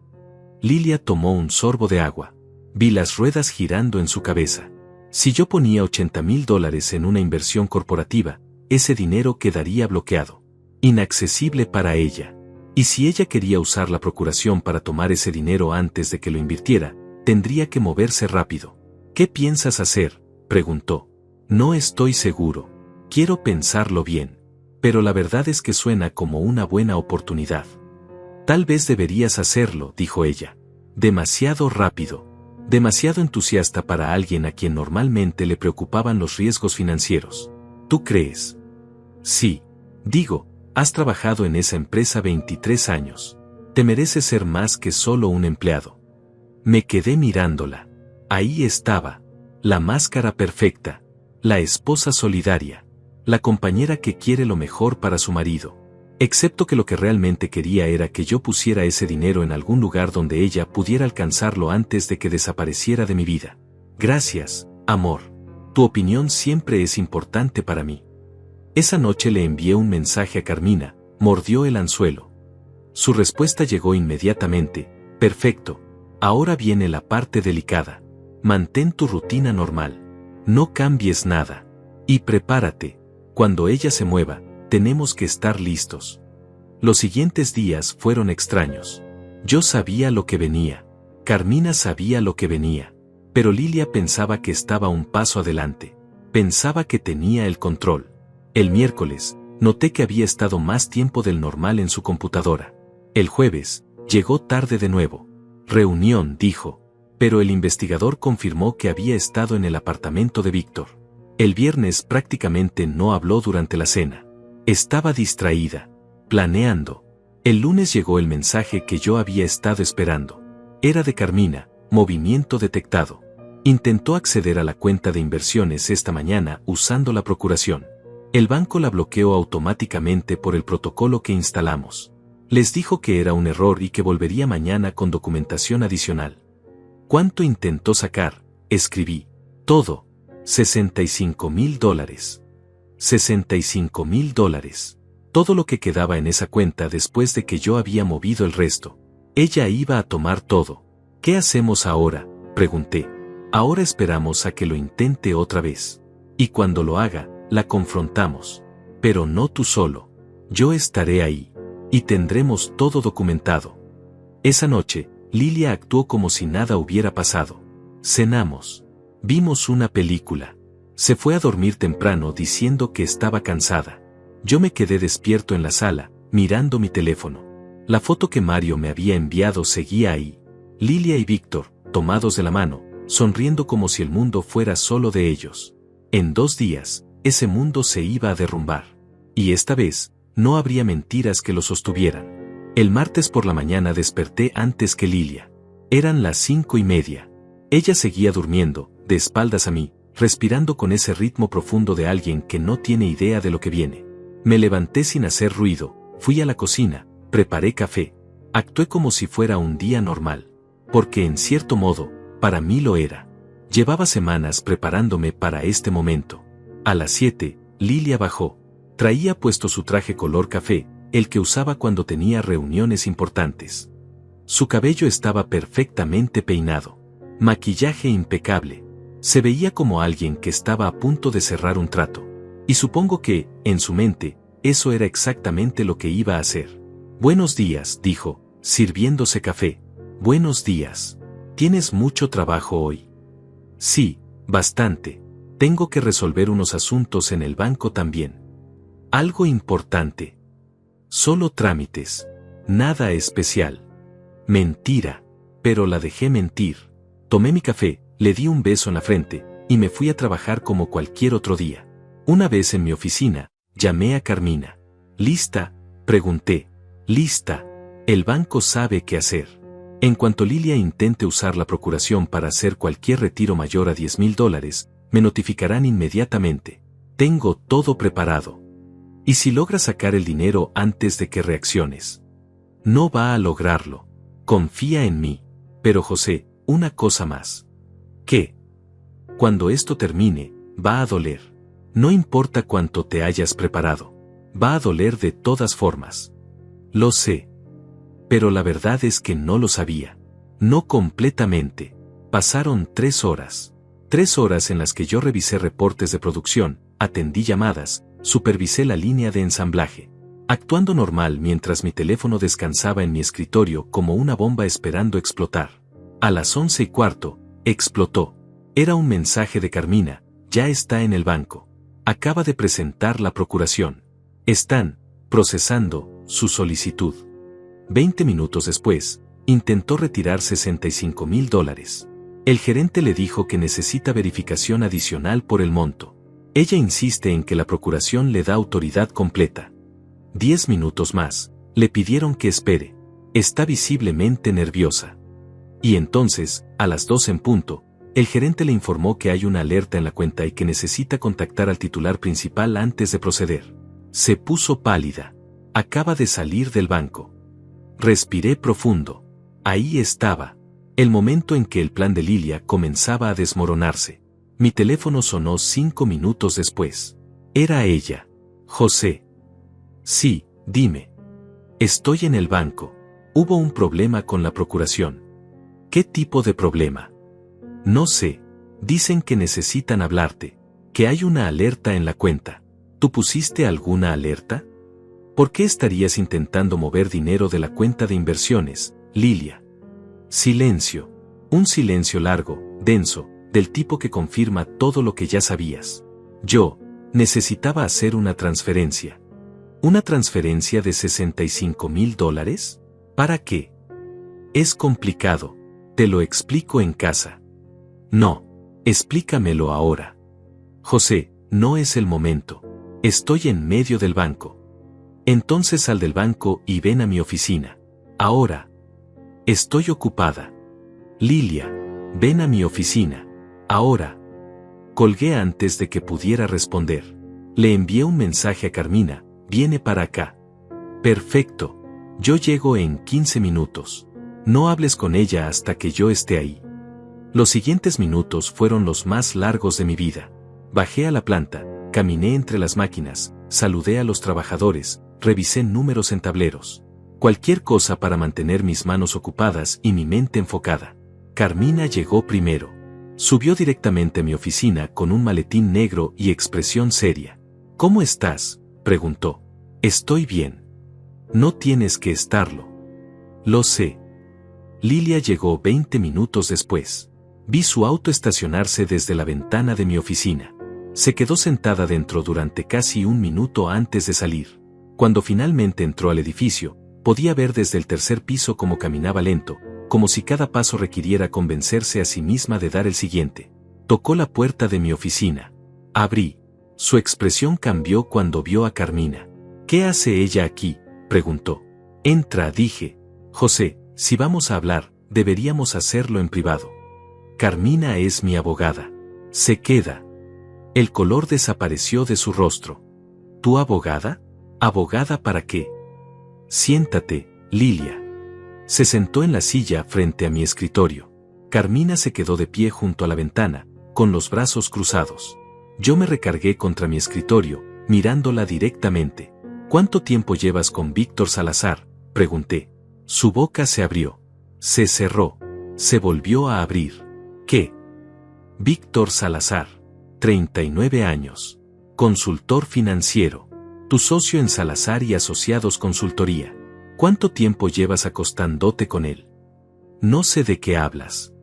Lilia tomó un sorbo de agua. Vi las ruedas girando en su cabeza. Si yo ponía $80.000 en una inversión corporativa, ese dinero quedaría bloqueado. Inaccesible para ella. Y si ella quería usar la procuración para tomar ese dinero antes de que lo invirtiera, tendría que moverse rápido. ¿Qué piensas hacer?, preguntó. No estoy seguro. Quiero pensarlo bien. Pero la verdad es que suena como una buena oportunidad. Tal vez deberías hacerlo, dijo ella. Demasiado rápido. Demasiado entusiasta para alguien a quien normalmente le preocupaban los riesgos financieros. ¿Tú crees? Sí. Digo, has trabajado en esa empresa 23 años. Te mereces ser más que solo un empleado. Me quedé mirándola. Ahí estaba. La máscara perfecta. La esposa solidaria. La compañera que quiere lo mejor para su marido. Excepto que lo que realmente quería era que yo pusiera ese dinero en algún lugar donde ella pudiera alcanzarlo antes de que desapareciera de mi vida. Gracias, amor. Tu opinión siempre es importante para mí. Esa noche le envié un mensaje a Carmina, mordió el anzuelo. Su respuesta llegó inmediatamente. Perfecto. Ahora viene la parte delicada. Mantén tu rutina normal. No cambies nada. Y prepárate. Cuando ella se mueva, tenemos que estar listos. Los siguientes días fueron extraños. Yo sabía lo que venía. Carmina sabía lo que venía. Pero Lilia pensaba que estaba un paso adelante. Pensaba que tenía el control. El miércoles, noté que había estado más tiempo del normal en su computadora. El jueves, llegó tarde de nuevo. Reunión, dijo. Pero el investigador confirmó que había estado en el apartamento de Víctor. El viernes prácticamente no habló durante la cena. Estaba distraída, planeando. El lunes llegó el mensaje que yo había estado esperando. Era de Carmina, movimiento detectado. Intentó acceder a la cuenta de inversiones esta mañana usando la procuración. El banco la bloqueó automáticamente por el protocolo que instalamos. Les dijo que era un error y que volvería mañana con documentación adicional. ¿Cuánto intentó sacar? Escribí. Todo. $65.000. $65.000. Todo lo que quedaba en esa cuenta después de que yo había movido el resto. Ella iba a tomar todo. ¿Qué hacemos ahora?, pregunté. Ahora esperamos a que lo intente otra vez. Y cuando lo haga, la confrontamos. Pero no tú solo. Yo estaré ahí. Y tendremos todo documentado. Esa noche, Lilia actuó como si nada hubiera pasado. Cenamos. Vimos una película. Se fue a dormir temprano diciendo que estaba cansada. Yo me quedé despierto en la sala, mirando mi teléfono. La foto que Mario me había enviado seguía ahí. Lilia y Víctor, tomados de la mano, sonriendo como si el mundo fuera solo de ellos. En 2 días, ese mundo se iba a derrumbar. Y esta vez, no habría mentiras que lo sostuvieran. El martes por la mañana desperté antes que Lilia. Eran las 5:30. Ella seguía durmiendo, de espaldas a mí, respirando con ese ritmo profundo de alguien que no tiene idea de lo que viene. Me levanté sin hacer ruido, fui a la cocina, preparé café. Actué como si fuera un día normal. Porque en cierto modo, para mí lo era. Llevaba semanas preparándome para este momento. A las 7, Lilia bajó. Traía puesto su traje color café, el que usaba cuando tenía reuniones importantes. Su cabello estaba perfectamente peinado. Maquillaje impecable. Se veía como alguien que estaba a punto de cerrar un trato. Y supongo que, en su mente, eso era exactamente lo que iba a hacer. Buenos días, dijo, sirviéndose café. Buenos días. ¿Tienes mucho trabajo hoy? Sí, bastante. Tengo que resolver unos asuntos en el banco también. Algo importante. Solo trámites. Nada especial. Mentira. Pero la dejé mentir. Tomé mi café, le di un beso en la frente, y me fui a trabajar como cualquier otro día. Una vez en mi oficina, llamé a Carmina. ¿Lista?, pregunté. Lista. El banco sabe qué hacer. En cuanto Lilia intente usar la procuración para hacer cualquier retiro mayor a $10,000, me notificarán inmediatamente. Tengo todo preparado. ¿Y si logra sacar el dinero antes de que reacciones? No va a lograrlo. Confía en mí. Pero José, una cosa más. ¿Qué? Cuando esto termine, va a doler. No importa cuánto te hayas preparado. Va a doler de todas formas. Lo sé. Pero la verdad es que no lo sabía. No completamente. Pasaron 3 horas. 3 horas en las que yo revisé reportes de producción, atendí llamadas, supervisé la línea de ensamblaje, actuando normal mientras mi teléfono descansaba en mi escritorio como una bomba esperando explotar. A las 11:15, explotó. Era un mensaje de Carmina: ya está en el banco. Acaba de presentar la procuración. Están procesando su solicitud. 20 minutos después, intentó retirar $65,000. El gerente le dijo que necesita verificación adicional por el monto. Ella insiste en que la procuración le da autoridad completa. 10 minutos más, le pidieron que espere. Está visiblemente nerviosa. Y entonces, a las 2 en punto, el gerente le informó que hay una alerta en la cuenta y que necesita contactar al titular principal antes de proceder. Se puso pálida. Acaba de salir del banco. Respiré profundo. Ahí estaba. El momento en que el plan de Lilia comenzaba a desmoronarse. Mi teléfono sonó 5 minutos después. Era ella. José. Sí, dime. Estoy en el banco. Hubo un problema con la procuración. ¿Qué tipo de problema? No sé. Dicen que necesitan hablarte. Que hay una alerta en la cuenta. ¿Tú pusiste alguna alerta? ¿Por qué estarías intentando mover dinero de la cuenta de inversiones, Lilia? Silencio. Un silencio largo, denso, del tipo que confirma todo lo que ya sabías. Yo necesitaba hacer una transferencia. ¿Una transferencia de $65,000? ¿Para qué? Es complicado. Te lo explico en casa. No. Explícamelo ahora. José, no es el momento. Estoy en medio del banco. Entonces sal del banco y ven a mi oficina. Ahora. Estoy ocupada. Lilia, ven a mi oficina. Ahora. Colgué antes de que pudiera responder. Le envié un mensaje a Carmina: viene para acá. Perfecto. Yo llego en 15 minutos. No hables con ella hasta que yo esté ahí. Los siguientes minutos fueron los más largos de mi vida. Bajé a la planta, caminé entre las máquinas, saludé a los trabajadores, revisé números en tableros. Cualquier cosa para mantener mis manos ocupadas y mi mente enfocada. Carmina llegó primero. Subió directamente a mi oficina con un maletín negro y expresión seria. ¿Cómo estás?, preguntó. Estoy bien. No tienes que estarlo. Lo sé. Lilia llegó 20 minutos después. Vi su auto estacionarse desde la ventana de mi oficina. Se quedó sentada dentro durante casi un minuto antes de salir. Cuando finalmente entró al edificio, podía ver desde el tercer piso cómo caminaba lento, como si cada paso requiriera convencerse a sí misma de dar el siguiente. Tocó la puerta de mi oficina. Abrí. Su expresión cambió cuando vio a Carmina. ¿Qué hace ella aquí?, preguntó. Entra, dije. José, si vamos a hablar, deberíamos hacerlo en privado. Carmina es mi abogada. Se queda. El color desapareció de su rostro. ¿Tu abogada? ¿Abogada para qué? Siéntate, Lilia. Se sentó en la silla frente a mi escritorio. Carmina se quedó de pie junto a la ventana, con los brazos cruzados. Yo me recargué contra mi escritorio, mirándola directamente. ¿Cuánto tiempo llevas con Víctor Salazar?, pregunté. Su boca se abrió. Se cerró. Se volvió a abrir. ¿Qué? Víctor Salazar. 39 años. Consultor financiero. Tu socio en Salazar y Asociados Consultoría. ¿Cuánto tiempo llevas acostándote con él? No sé de qué hablas.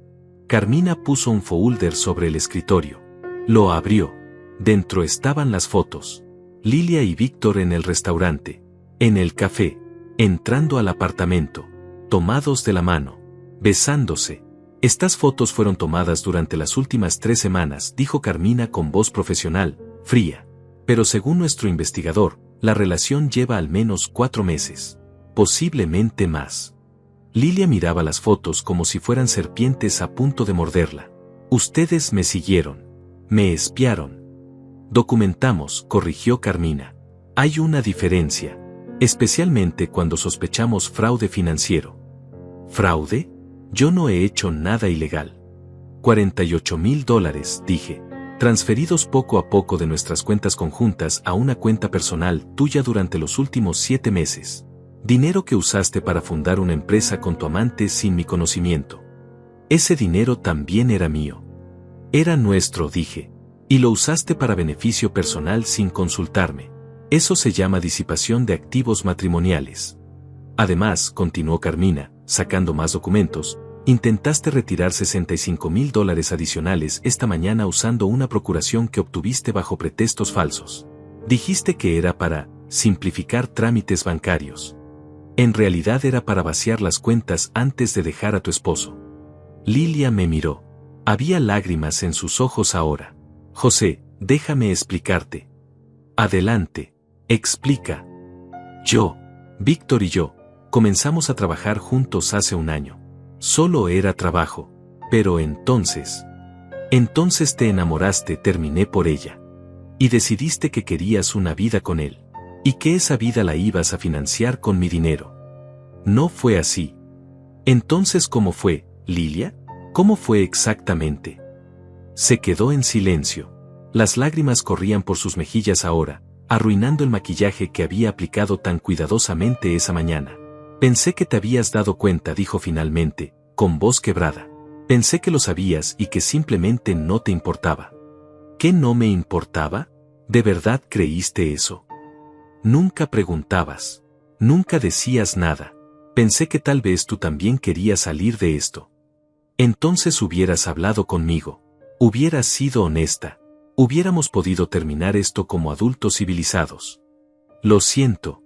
Carmina puso un folder sobre el escritorio. Lo abrió. Dentro estaban las fotos. Lilia y Víctor en el restaurante. En el café. Entrando al apartamento. Tomados de la mano. Besándose. Estas fotos fueron tomadas durante las últimas 3 semanas, dijo Carmina con voz profesional, fría. Pero según nuestro investigador, la relación lleva al menos 4 meses. Posiblemente más. Lilia miraba las fotos como si fueran serpientes a punto de morderla. Ustedes me siguieron. Me espiaron. Documentamos, corrigió Carmina. Hay una diferencia. Especialmente cuando sospechamos fraude financiero. ¿Fraude? Yo no he hecho nada ilegal. $48,000, dije. Transferidos poco a poco de nuestras cuentas conjuntas a una cuenta personal tuya durante los últimos 7 meses. Dinero que usaste para fundar una empresa con tu amante sin mi conocimiento. Ese dinero también era mío. Era nuestro, dije. Y lo usaste para beneficio personal sin consultarme. Eso se llama disipación de activos matrimoniales. Además, continuó Carmina, sacando más documentos, intentaste retirar $65,000 adicionales esta mañana usando una procuración que obtuviste bajo pretextos falsos. Dijiste que era para simplificar trámites bancarios. En realidad era para vaciar las cuentas antes de dejar a tu esposo. Lilia me miró. Había lágrimas en sus ojos ahora. José, déjame explicarte. Adelante. Explica. Víctor y yo, comenzamos a trabajar juntos hace un año. Solo era trabajo. Pero entonces te enamoraste, terminé por ella. Y decidiste que querías una vida con él. Y que esa vida la ibas a financiar con mi dinero. No fue así. Entonces, ¿cómo fue, Lilia? ¿Cómo fue exactamente? Se quedó en silencio. Las lágrimas corrían por sus mejillas ahora, arruinando el maquillaje que había aplicado tan cuidadosamente esa mañana. Pensé que te habías dado cuenta, dijo finalmente, con voz quebrada. Pensé que lo sabías y que simplemente no te importaba. ¿Qué no me importaba? ¿De verdad creíste eso? Nunca preguntabas. Nunca decías nada. Pensé que tal vez tú también querías salir de esto. Entonces hubieras hablado conmigo. Hubieras sido honesta. Hubiéramos podido terminar esto como adultos civilizados. Lo siento.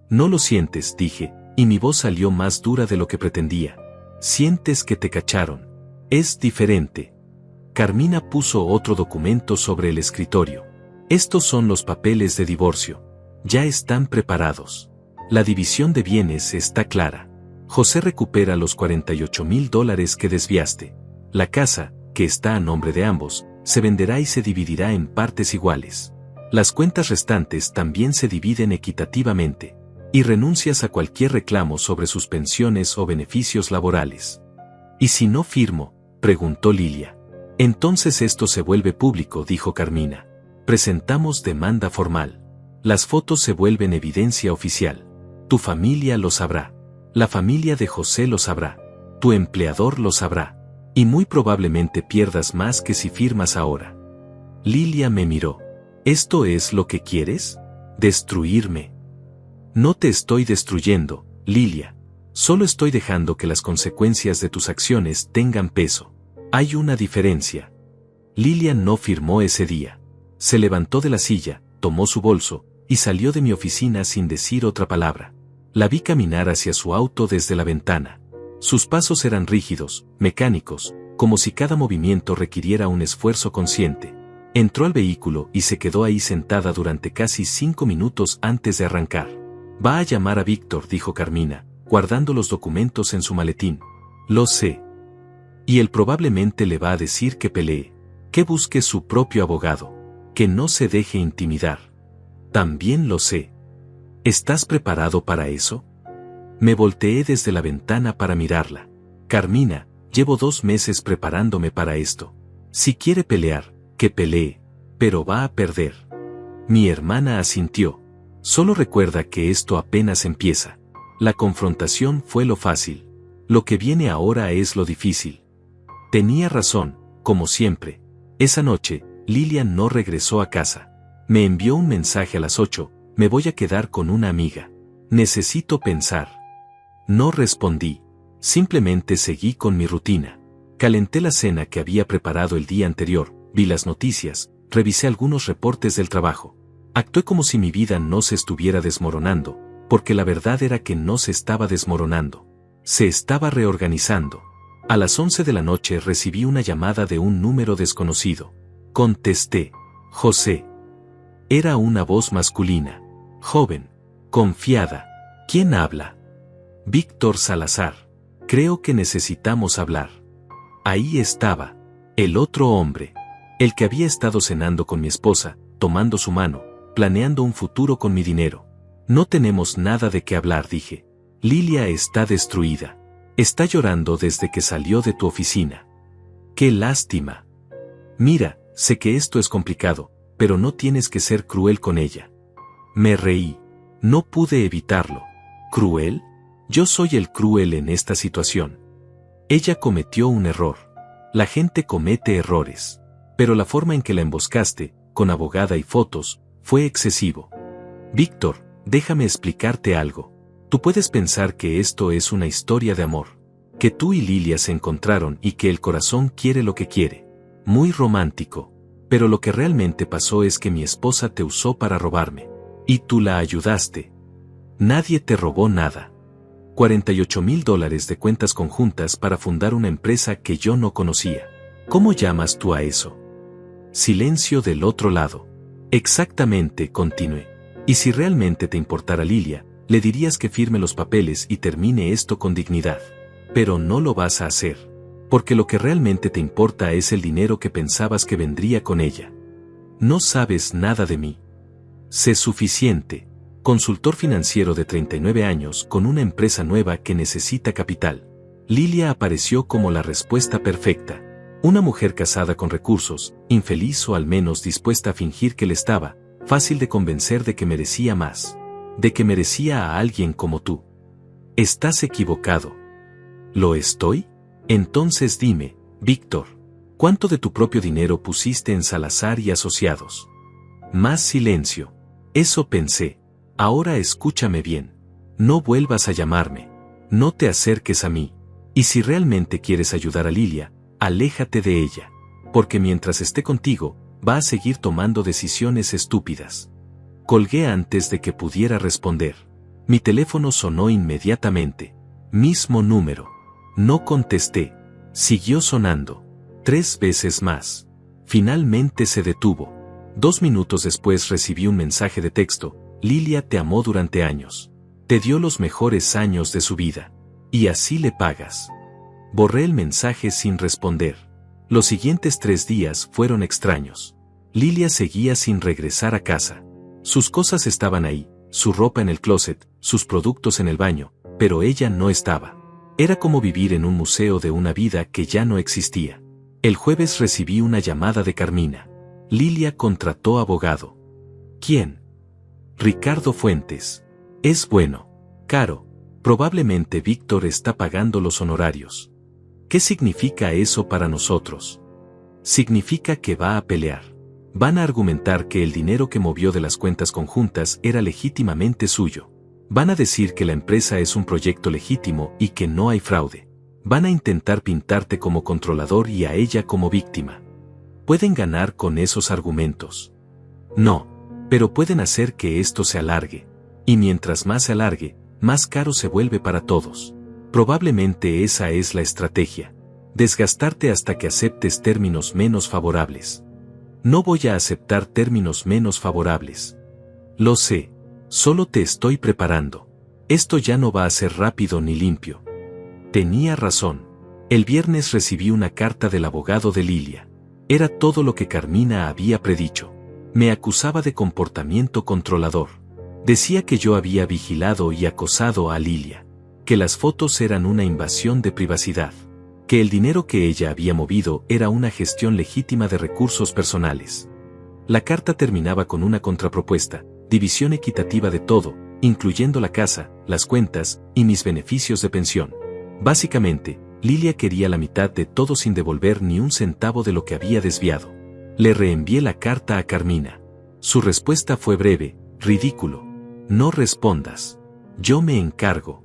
No lo sientes, dije, y mi voz salió más dura de lo que pretendía. Sientes que te cacharon. Es diferente. Carmina puso otro documento sobre el escritorio. Estos son los papeles de divorcio. Ya están preparados. La división de bienes está clara. José recupera los $48,000 que desviaste. La casa, que está a nombre de ambos, se venderá y se dividirá en partes iguales. Las cuentas restantes también se dividen equitativamente. Y renuncias a cualquier reclamo sobre sus pensiones o beneficios laborales. ¿Y si no firmo?, preguntó Lilia. Entonces esto se vuelve público, dijo Carmina. Presentamos demanda formal. Las fotos se vuelven evidencia oficial. Tu familia lo sabrá. La familia de José lo sabrá. Tu empleador lo sabrá. Y muy probablemente pierdas más que si firmas ahora. Lilia me miró. ¿Esto es lo que quieres? ¿Destruirme? No te estoy destruyendo, Lilia. Solo estoy dejando que las consecuencias de tus acciones tengan peso. Hay una diferencia. Lilia no firmó ese día. Se levantó de la silla, tomó su bolso, y salió de mi oficina sin decir otra palabra. La vi caminar hacia su auto desde la ventana. Sus pasos eran rígidos, mecánicos, como si cada movimiento requiriera un esfuerzo consciente. Entró al vehículo y se quedó ahí sentada durante casi 5 minutos antes de arrancar. Va a llamar a Víctor, dijo Carmina, guardando los documentos en su maletín. Lo sé. Y él probablemente le va a decir que pelee, que busque su propio abogado, que no se deje intimidar. También lo sé. ¿Estás preparado para eso? Me volteé desde la ventana para mirarla. Carmina, llevo 2 meses preparándome para esto. Si quiere pelear, que pelee, pero va a perder. Mi hermana asintió. Solo recuerda que esto apenas empieza. La confrontación fue lo fácil. Lo que viene ahora es lo difícil. Tenía razón, como siempre. Esa noche, Lilia no regresó a casa. Me envió un mensaje a las 8, me voy a quedar con una amiga. Necesito pensar. No respondí. Simplemente seguí con mi rutina. Calenté la cena que había preparado el día anterior, vi las noticias, revisé algunos reportes del trabajo. Actué como si mi vida no se estuviera desmoronando, porque la verdad era que no se estaba desmoronando. Se estaba reorganizando. A las 11 de la noche recibí una llamada de un número desconocido. Contesté. José. Era una voz masculina. Joven. Confiada. ¿Quién habla? Víctor Salazar. Creo que necesitamos hablar. Ahí estaba. El otro hombre. El que había estado cenando con mi esposa, tomando su mano, planeando un futuro con mi dinero. No tenemos nada de qué hablar, dije. Lilia está destruida. Está llorando desde que salió de tu oficina. ¡Qué lástima! Mira, sé que esto es complicado, pero no tienes que ser cruel con ella. Me reí. No pude evitarlo. ¿Cruel? Yo soy el cruel en esta situación. Ella cometió un error. La gente comete errores. Pero la forma en que la emboscaste, con abogada y fotos, fue excesivo. Víctor, déjame explicarte algo. Tú puedes pensar que esto es una historia de amor. Que tú y Lilia se encontraron y que el corazón quiere lo que quiere. Muy romántico. Pero lo que realmente pasó es que mi esposa te usó para robarme. Y tú la ayudaste. Nadie te robó nada. $48,000 de cuentas conjuntas para fundar una empresa que yo no conocía. ¿Cómo llamas tú a eso? Silencio del otro lado. Exactamente, continué. Y si realmente te importara Lilia, le dirías que firme los papeles y termine esto con dignidad. Pero no lo vas a hacer. Porque lo que realmente te importa es el dinero que pensabas que vendría con ella. No sabes nada de mí. Sé suficiente. Consultor financiero de 39 años con una empresa nueva que necesita capital. Lilia apareció como la respuesta perfecta. Una mujer casada con recursos, infeliz o al menos dispuesta a fingir que le estaba, fácil de convencer de que merecía más. De que merecía a alguien como tú. Estás equivocado. ¿Lo estoy? Entonces dime, Víctor, ¿cuánto de tu propio dinero pusiste en Salazar y Asociados? Más silencio. Eso pensé. Ahora escúchame bien. No vuelvas a llamarme. No te acerques a mí. Y si realmente quieres ayudar a Lilia, aléjate de ella. Porque mientras esté contigo, va a seguir tomando decisiones estúpidas. Colgué antes de que pudiera responder. Mi teléfono sonó inmediatamente. Mismo número. No contesté. Siguió sonando. 3 veces más. Finalmente se detuvo. 2 minutos después recibí un mensaje de texto. Lilia te amó durante años. Te dio los mejores años de su vida. Y así le pagas. Borré el mensaje sin responder. Los siguientes 3 días fueron extraños. Lilia seguía sin regresar a casa. Sus cosas estaban ahí, su ropa en el closet, sus productos en el baño, pero ella no estaba. Era como vivir en un museo de una vida que ya no existía. El jueves recibí una llamada de Carmina. Lilia contrató abogado. ¿Quién? Ricardo Fuentes. Es bueno. Caro. Probablemente Víctor está pagando los honorarios. ¿Qué significa eso para nosotros? Significa que va a pelear. Van a argumentar que el dinero que movió de las cuentas conjuntas era legítimamente suyo. Van a decir que la empresa es un proyecto legítimo y que no hay fraude. Van a intentar pintarte como controlador y a ella como víctima. ¿Pueden ganar con esos argumentos? No, pero pueden hacer que esto se alargue. Y mientras más se alargue, más caro se vuelve para todos. Probablemente esa es la estrategia. Desgastarte hasta que aceptes términos menos favorables. No voy a aceptar términos menos favorables. Lo sé. Solo te estoy preparando. Esto ya no va a ser rápido ni limpio. Tenía razón. El viernes recibí una carta del abogado de Lilia. Era todo lo que Carmina había predicho. Me acusaba de comportamiento controlador. Decía que yo había vigilado y acosado a Lilia. Que las fotos eran una invasión de privacidad. Que el dinero que ella había movido era una gestión legítima de recursos personales. La carta terminaba con una contrapropuesta, división equitativa de todo, incluyendo la casa, las cuentas y mis beneficios de pensión. Básicamente, Lilia quería la mitad de todo sin devolver ni un centavo de lo que había desviado. Le reenvié la carta a Carmina. Su respuesta fue breve: ridículo. No respondas. Yo me encargo.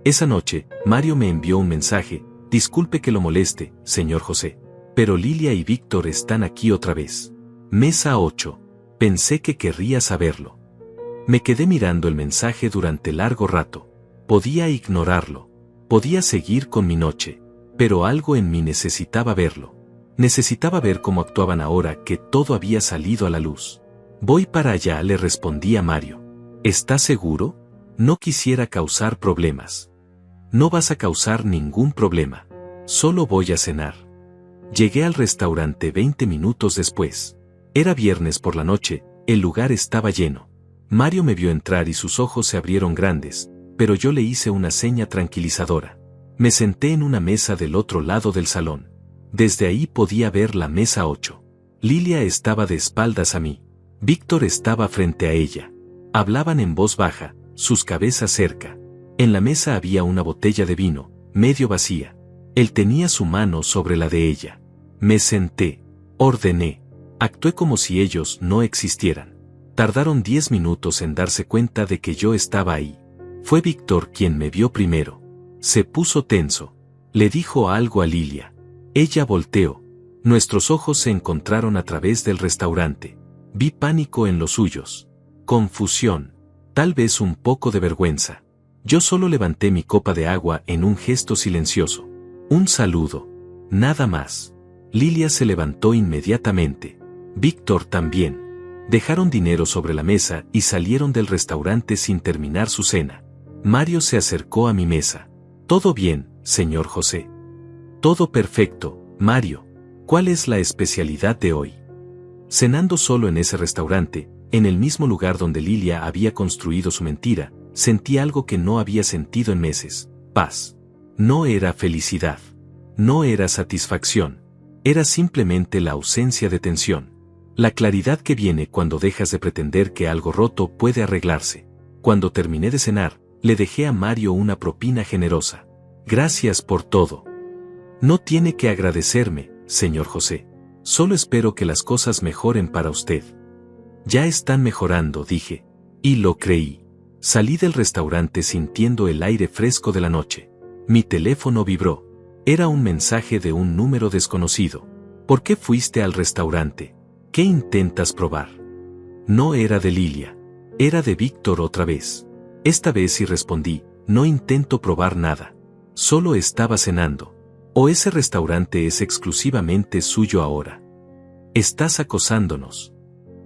Esa noche, Mario me envió un mensaje: disculpe que lo moleste, señor José, pero Lilia y Víctor están aquí otra vez. Mesa 8. Pensé que querría saberlo. Me quedé mirando el mensaje durante largo rato. Podía ignorarlo. Podía seguir con mi noche. Pero algo en mí necesitaba verlo. Necesitaba ver cómo actuaban ahora que todo había salido a la luz. Voy para allá, le respondí a Mario. ¿Estás seguro? No quisiera causar problemas. No vas a causar ningún problema. Solo voy a cenar. Llegué al restaurante 20 minutos después. Era viernes por la noche, el lugar estaba lleno. Mario me vio entrar y sus ojos se abrieron grandes, pero yo le hice una seña tranquilizadora. Me senté en una mesa del otro lado del salón. Desde ahí podía ver la mesa 8. Lilia estaba de espaldas a mí. Víctor estaba frente a ella. Hablaban en voz baja, sus cabezas cerca. En la mesa había una botella de vino, medio vacía. Él tenía su mano sobre la de ella. Me senté. Ordené. Actué como si ellos no existieran. Tardaron 10 minutos en darse cuenta de que yo estaba ahí. Fue Víctor quien me vio primero. Se puso tenso. Le dijo algo a Lilia. Ella volteó. Nuestros ojos se encontraron a través del restaurante. Vi pánico en los suyos. Confusión. Tal vez un poco de vergüenza. Yo solo levanté mi copa de agua en un gesto silencioso. Un saludo. Nada más. Lilia se levantó inmediatamente. Víctor también. Dejaron dinero sobre la mesa y salieron del restaurante sin terminar su cena. Mario se acercó a mi mesa. «Todo bien, señor José». «Todo perfecto, Mario. ¿Cuál es la especialidad de hoy?» Cenando solo en ese restaurante, en el mismo lugar donde Lilia había construido su mentira, sentí algo que no había sentido en meses: paz. No era felicidad. No era satisfacción. Era simplemente la ausencia de tensión. La claridad que viene cuando dejas de pretender que algo roto puede arreglarse. Cuando terminé de cenar, le dejé a Mario una propina generosa. «Gracias por todo». «No tiene que agradecerme, señor José. Solo espero que las cosas mejoren para usted». «Ya están mejorando», dije. Y lo creí. Salí del restaurante sintiendo el aire fresco de la noche. Mi teléfono vibró. Era un mensaje de un número desconocido. «¿Por qué fuiste al restaurante? ¿Qué intentas probar?» No era de Lilia. Era de Víctor otra vez. Esta vez sí respondí: «No intento probar nada. Solo estaba cenando». ¿O ese restaurante es exclusivamente suyo ahora? Estás acosándonos.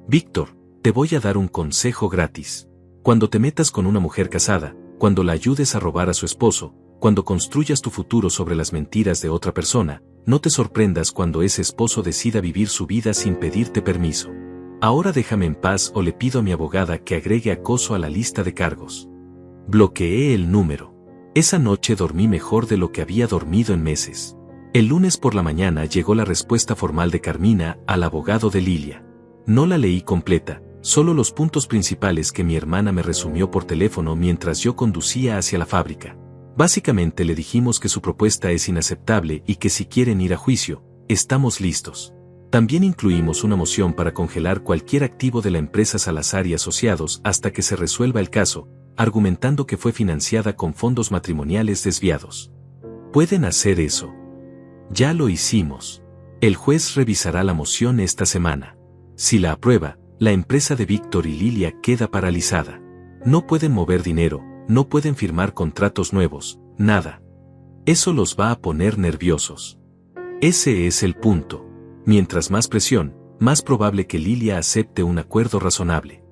Víctor, te voy a dar un consejo gratis. Cuando te metas con una mujer casada, cuando la ayudes a robar a su esposo, cuando construyas tu futuro sobre las mentiras de otra persona, no te sorprendas cuando ese esposo decida vivir su vida sin pedirte permiso. Ahora déjame en paz o le pido a mi abogada que agregue acoso a la lista de cargos. Bloqueé el número. Esa noche dormí mejor de lo que había dormido en meses. El lunes por la mañana llegó la respuesta formal de Carmina al abogado de Lilia. No la leí completa, solo los puntos principales que mi hermana me resumió por teléfono mientras yo conducía hacia la fábrica. Básicamente le dijimos que su propuesta es inaceptable y que si quieren ir a juicio, estamos listos. También incluimos una moción para congelar cualquier activo de la empresa Salazar y Asociados hasta que se resuelva el caso, argumentando que fue financiada con fondos matrimoniales desviados. ¿Pueden hacer eso? Ya lo hicimos. El juez revisará la moción esta semana. Si la aprueba, la empresa de Víctor y Lilia queda paralizada. No pueden mover dinero, no pueden firmar contratos nuevos, nada. Eso los va a poner nerviosos. Ese es el punto. Mientras más presión, más probable que Lilia acepte un acuerdo razonable.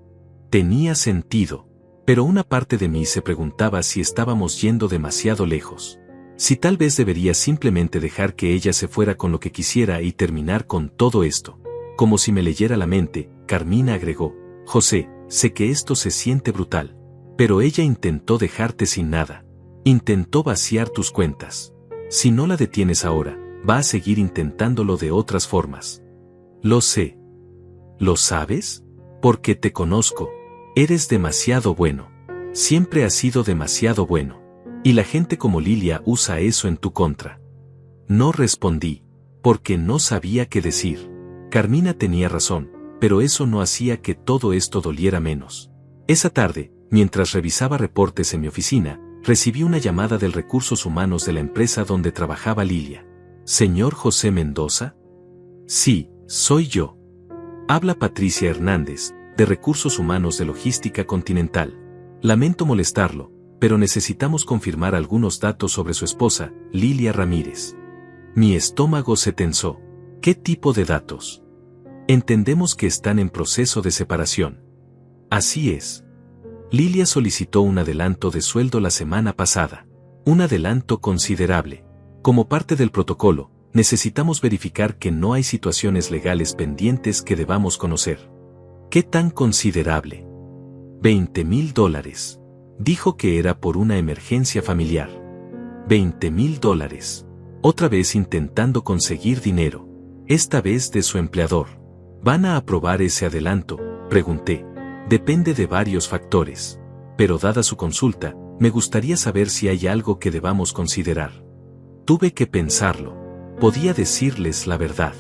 Tenía sentido. Pero una parte de mí se preguntaba si estábamos yendo demasiado lejos. Si tal vez debería simplemente dejar que ella se fuera con lo que quisiera y terminar con todo esto. Como si me leyera la mente, Carmina agregó: «José, sé que esto se siente brutal. Pero ella intentó dejarte sin nada. Intentó vaciar tus cuentas. Si no la detienes ahora, va a seguir intentándolo de otras formas». «Lo sé». «¿Lo sabes? Porque te conozco. Eres demasiado bueno. Siempre has sido demasiado bueno. Y la gente como Lilia usa eso en tu contra». No respondí, porque no sabía qué decir. Carmina tenía razón, pero eso no hacía que todo esto doliera menos. Esa tarde, mientras revisaba reportes en mi oficina, recibí una llamada del Recursos Humanos de la empresa donde trabajaba Lilia. «¿Señor José Mendoza?» «Sí, soy yo». Habla Patricia Hernández, de Recursos Humanos de Logística Continental. Lamento molestarlo, pero necesitamos confirmar algunos datos sobre su esposa, Lilia Ramírez. Mi estómago se tensó. ¿Qué tipo de datos? Entendemos que están en proceso de separación. Así es. Lilia solicitó un adelanto de sueldo la semana pasada. Un adelanto considerable. Como parte del protocolo, necesitamos verificar que no hay situaciones legales pendientes que debamos conocer. ¿Qué tan considerable? $20,000. Dijo que era por una emergencia familiar. $20,000. Otra vez intentando conseguir dinero. Esta vez de su empleador. ¿Van a aprobar ese adelanto?, pregunté. Depende de varios factores. Pero dada su consulta, me gustaría saber si hay algo que debamos considerar. Tuve que pensarlo. Podía decirles la verdad.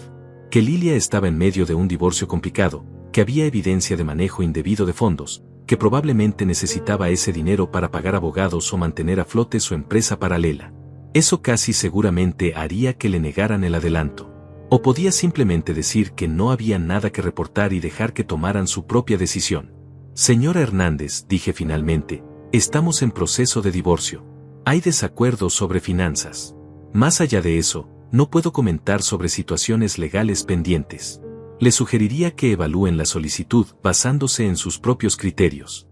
Que Lilia estaba en medio de un divorcio complicado, que había evidencia de manejo indebido de fondos, que probablemente necesitaba ese dinero para pagar abogados o mantener a flote su empresa paralela. Eso casi seguramente haría que le negaran el adelanto. O podía simplemente decir que no había nada que reportar y dejar que tomaran su propia decisión. Señora Hernández, dije finalmente, estamos en proceso de divorcio. Hay desacuerdos sobre finanzas. Más allá de eso, no puedo comentar sobre situaciones legales pendientes. Le sugeriría que evalúen la solicitud basándose en sus propios criterios.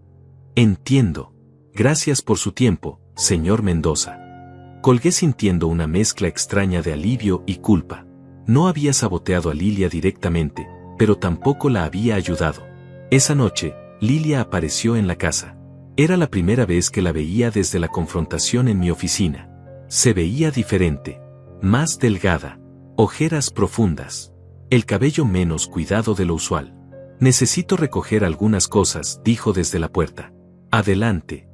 Entiendo. Gracias por su tiempo, señor Mendoza. Colgué sintiendo una mezcla extraña de alivio y culpa. No había saboteado a Lilia directamente, pero tampoco la había ayudado. Esa noche, Lilia apareció en la casa. Era la primera vez que la veía desde la confrontación en mi oficina. Se veía diferente. Más delgada. Ojeras profundas. El cabello menos cuidado de lo usual. Necesito recoger algunas cosas, dijo desde la puerta. Adelante.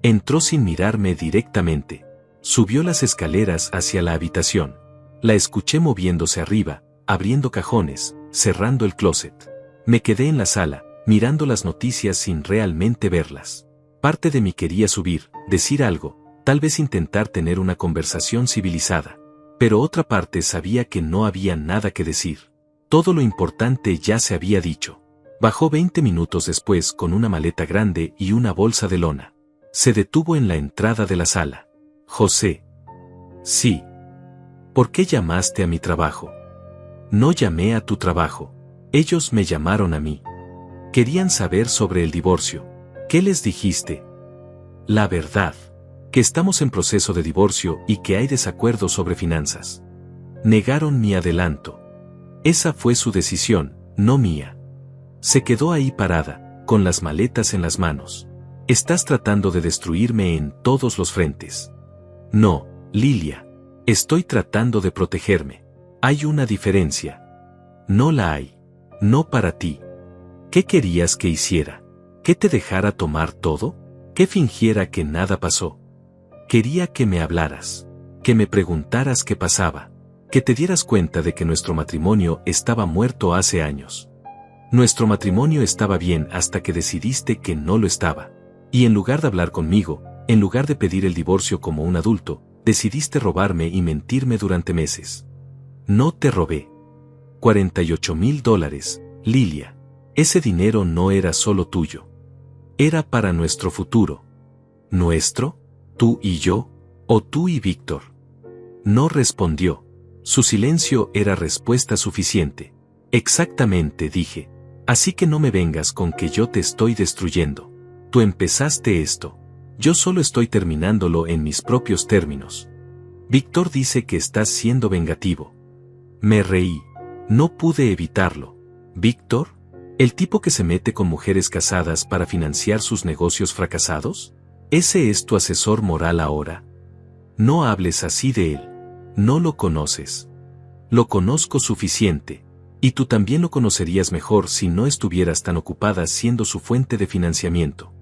Entró sin mirarme directamente. Subió las escaleras hacia la habitación. La escuché moviéndose arriba, abriendo cajones, cerrando el closet. Me quedé en la sala, mirando las noticias sin realmente verlas. Parte de mí quería subir, decir algo, tal vez intentar tener una conversación civilizada. Pero otra parte sabía que no había nada que decir. Todo lo importante ya se había dicho. Bajó 20 minutos después con una maleta grande y una bolsa de lona. Se detuvo en la entrada de la sala. José. Sí. ¿Por qué llamaste a mi trabajo? No llamé a tu trabajo. Ellos me llamaron a mí. Querían saber sobre el divorcio. ¿Qué les dijiste? La verdad. Que estamos en proceso de divorcio y que hay desacuerdos sobre finanzas. Negaron mi adelanto. Esa fue su decisión, no mía. Se quedó ahí parada, con las maletas en las manos. Estás tratando de destruirme en todos los frentes. No, Lilia. Estoy tratando de protegerme. Hay una diferencia. No la hay. No para ti. ¿Qué querías que hiciera? ¿Que te dejara tomar todo? ¿Que fingiera que nada pasó? Quería que me hablaras. Que me preguntaras qué pasaba. Que te dieras cuenta de que nuestro matrimonio estaba muerto hace años. Nuestro matrimonio estaba bien hasta que decidiste que no lo estaba. Y en lugar de hablar conmigo, en lugar de pedir el divorcio como un adulto, decidiste robarme y mentirme durante meses. No te robé. $48,000, Lilia. Ese dinero no era solo tuyo. Era para nuestro futuro. ¿Nuestro? ¿Tú y yo? ¿O tú y Víctor? No respondió. Su silencio era respuesta suficiente. Exactamente, dije. Así que no me vengas con que yo te estoy destruyendo. Tú empezaste esto. Yo solo estoy terminándolo en mis propios términos. Víctor dice que estás siendo vengativo. Me reí. No pude evitarlo. ¿Víctor? ¿El tipo que se mete con mujeres casadas para financiar sus negocios fracasados? ¿Ese es tu asesor moral ahora? No hables así de él. No lo conoces. Lo conozco suficiente. Y tú también lo conocerías mejor si no estuvieras tan ocupada siendo su fuente de financiamiento.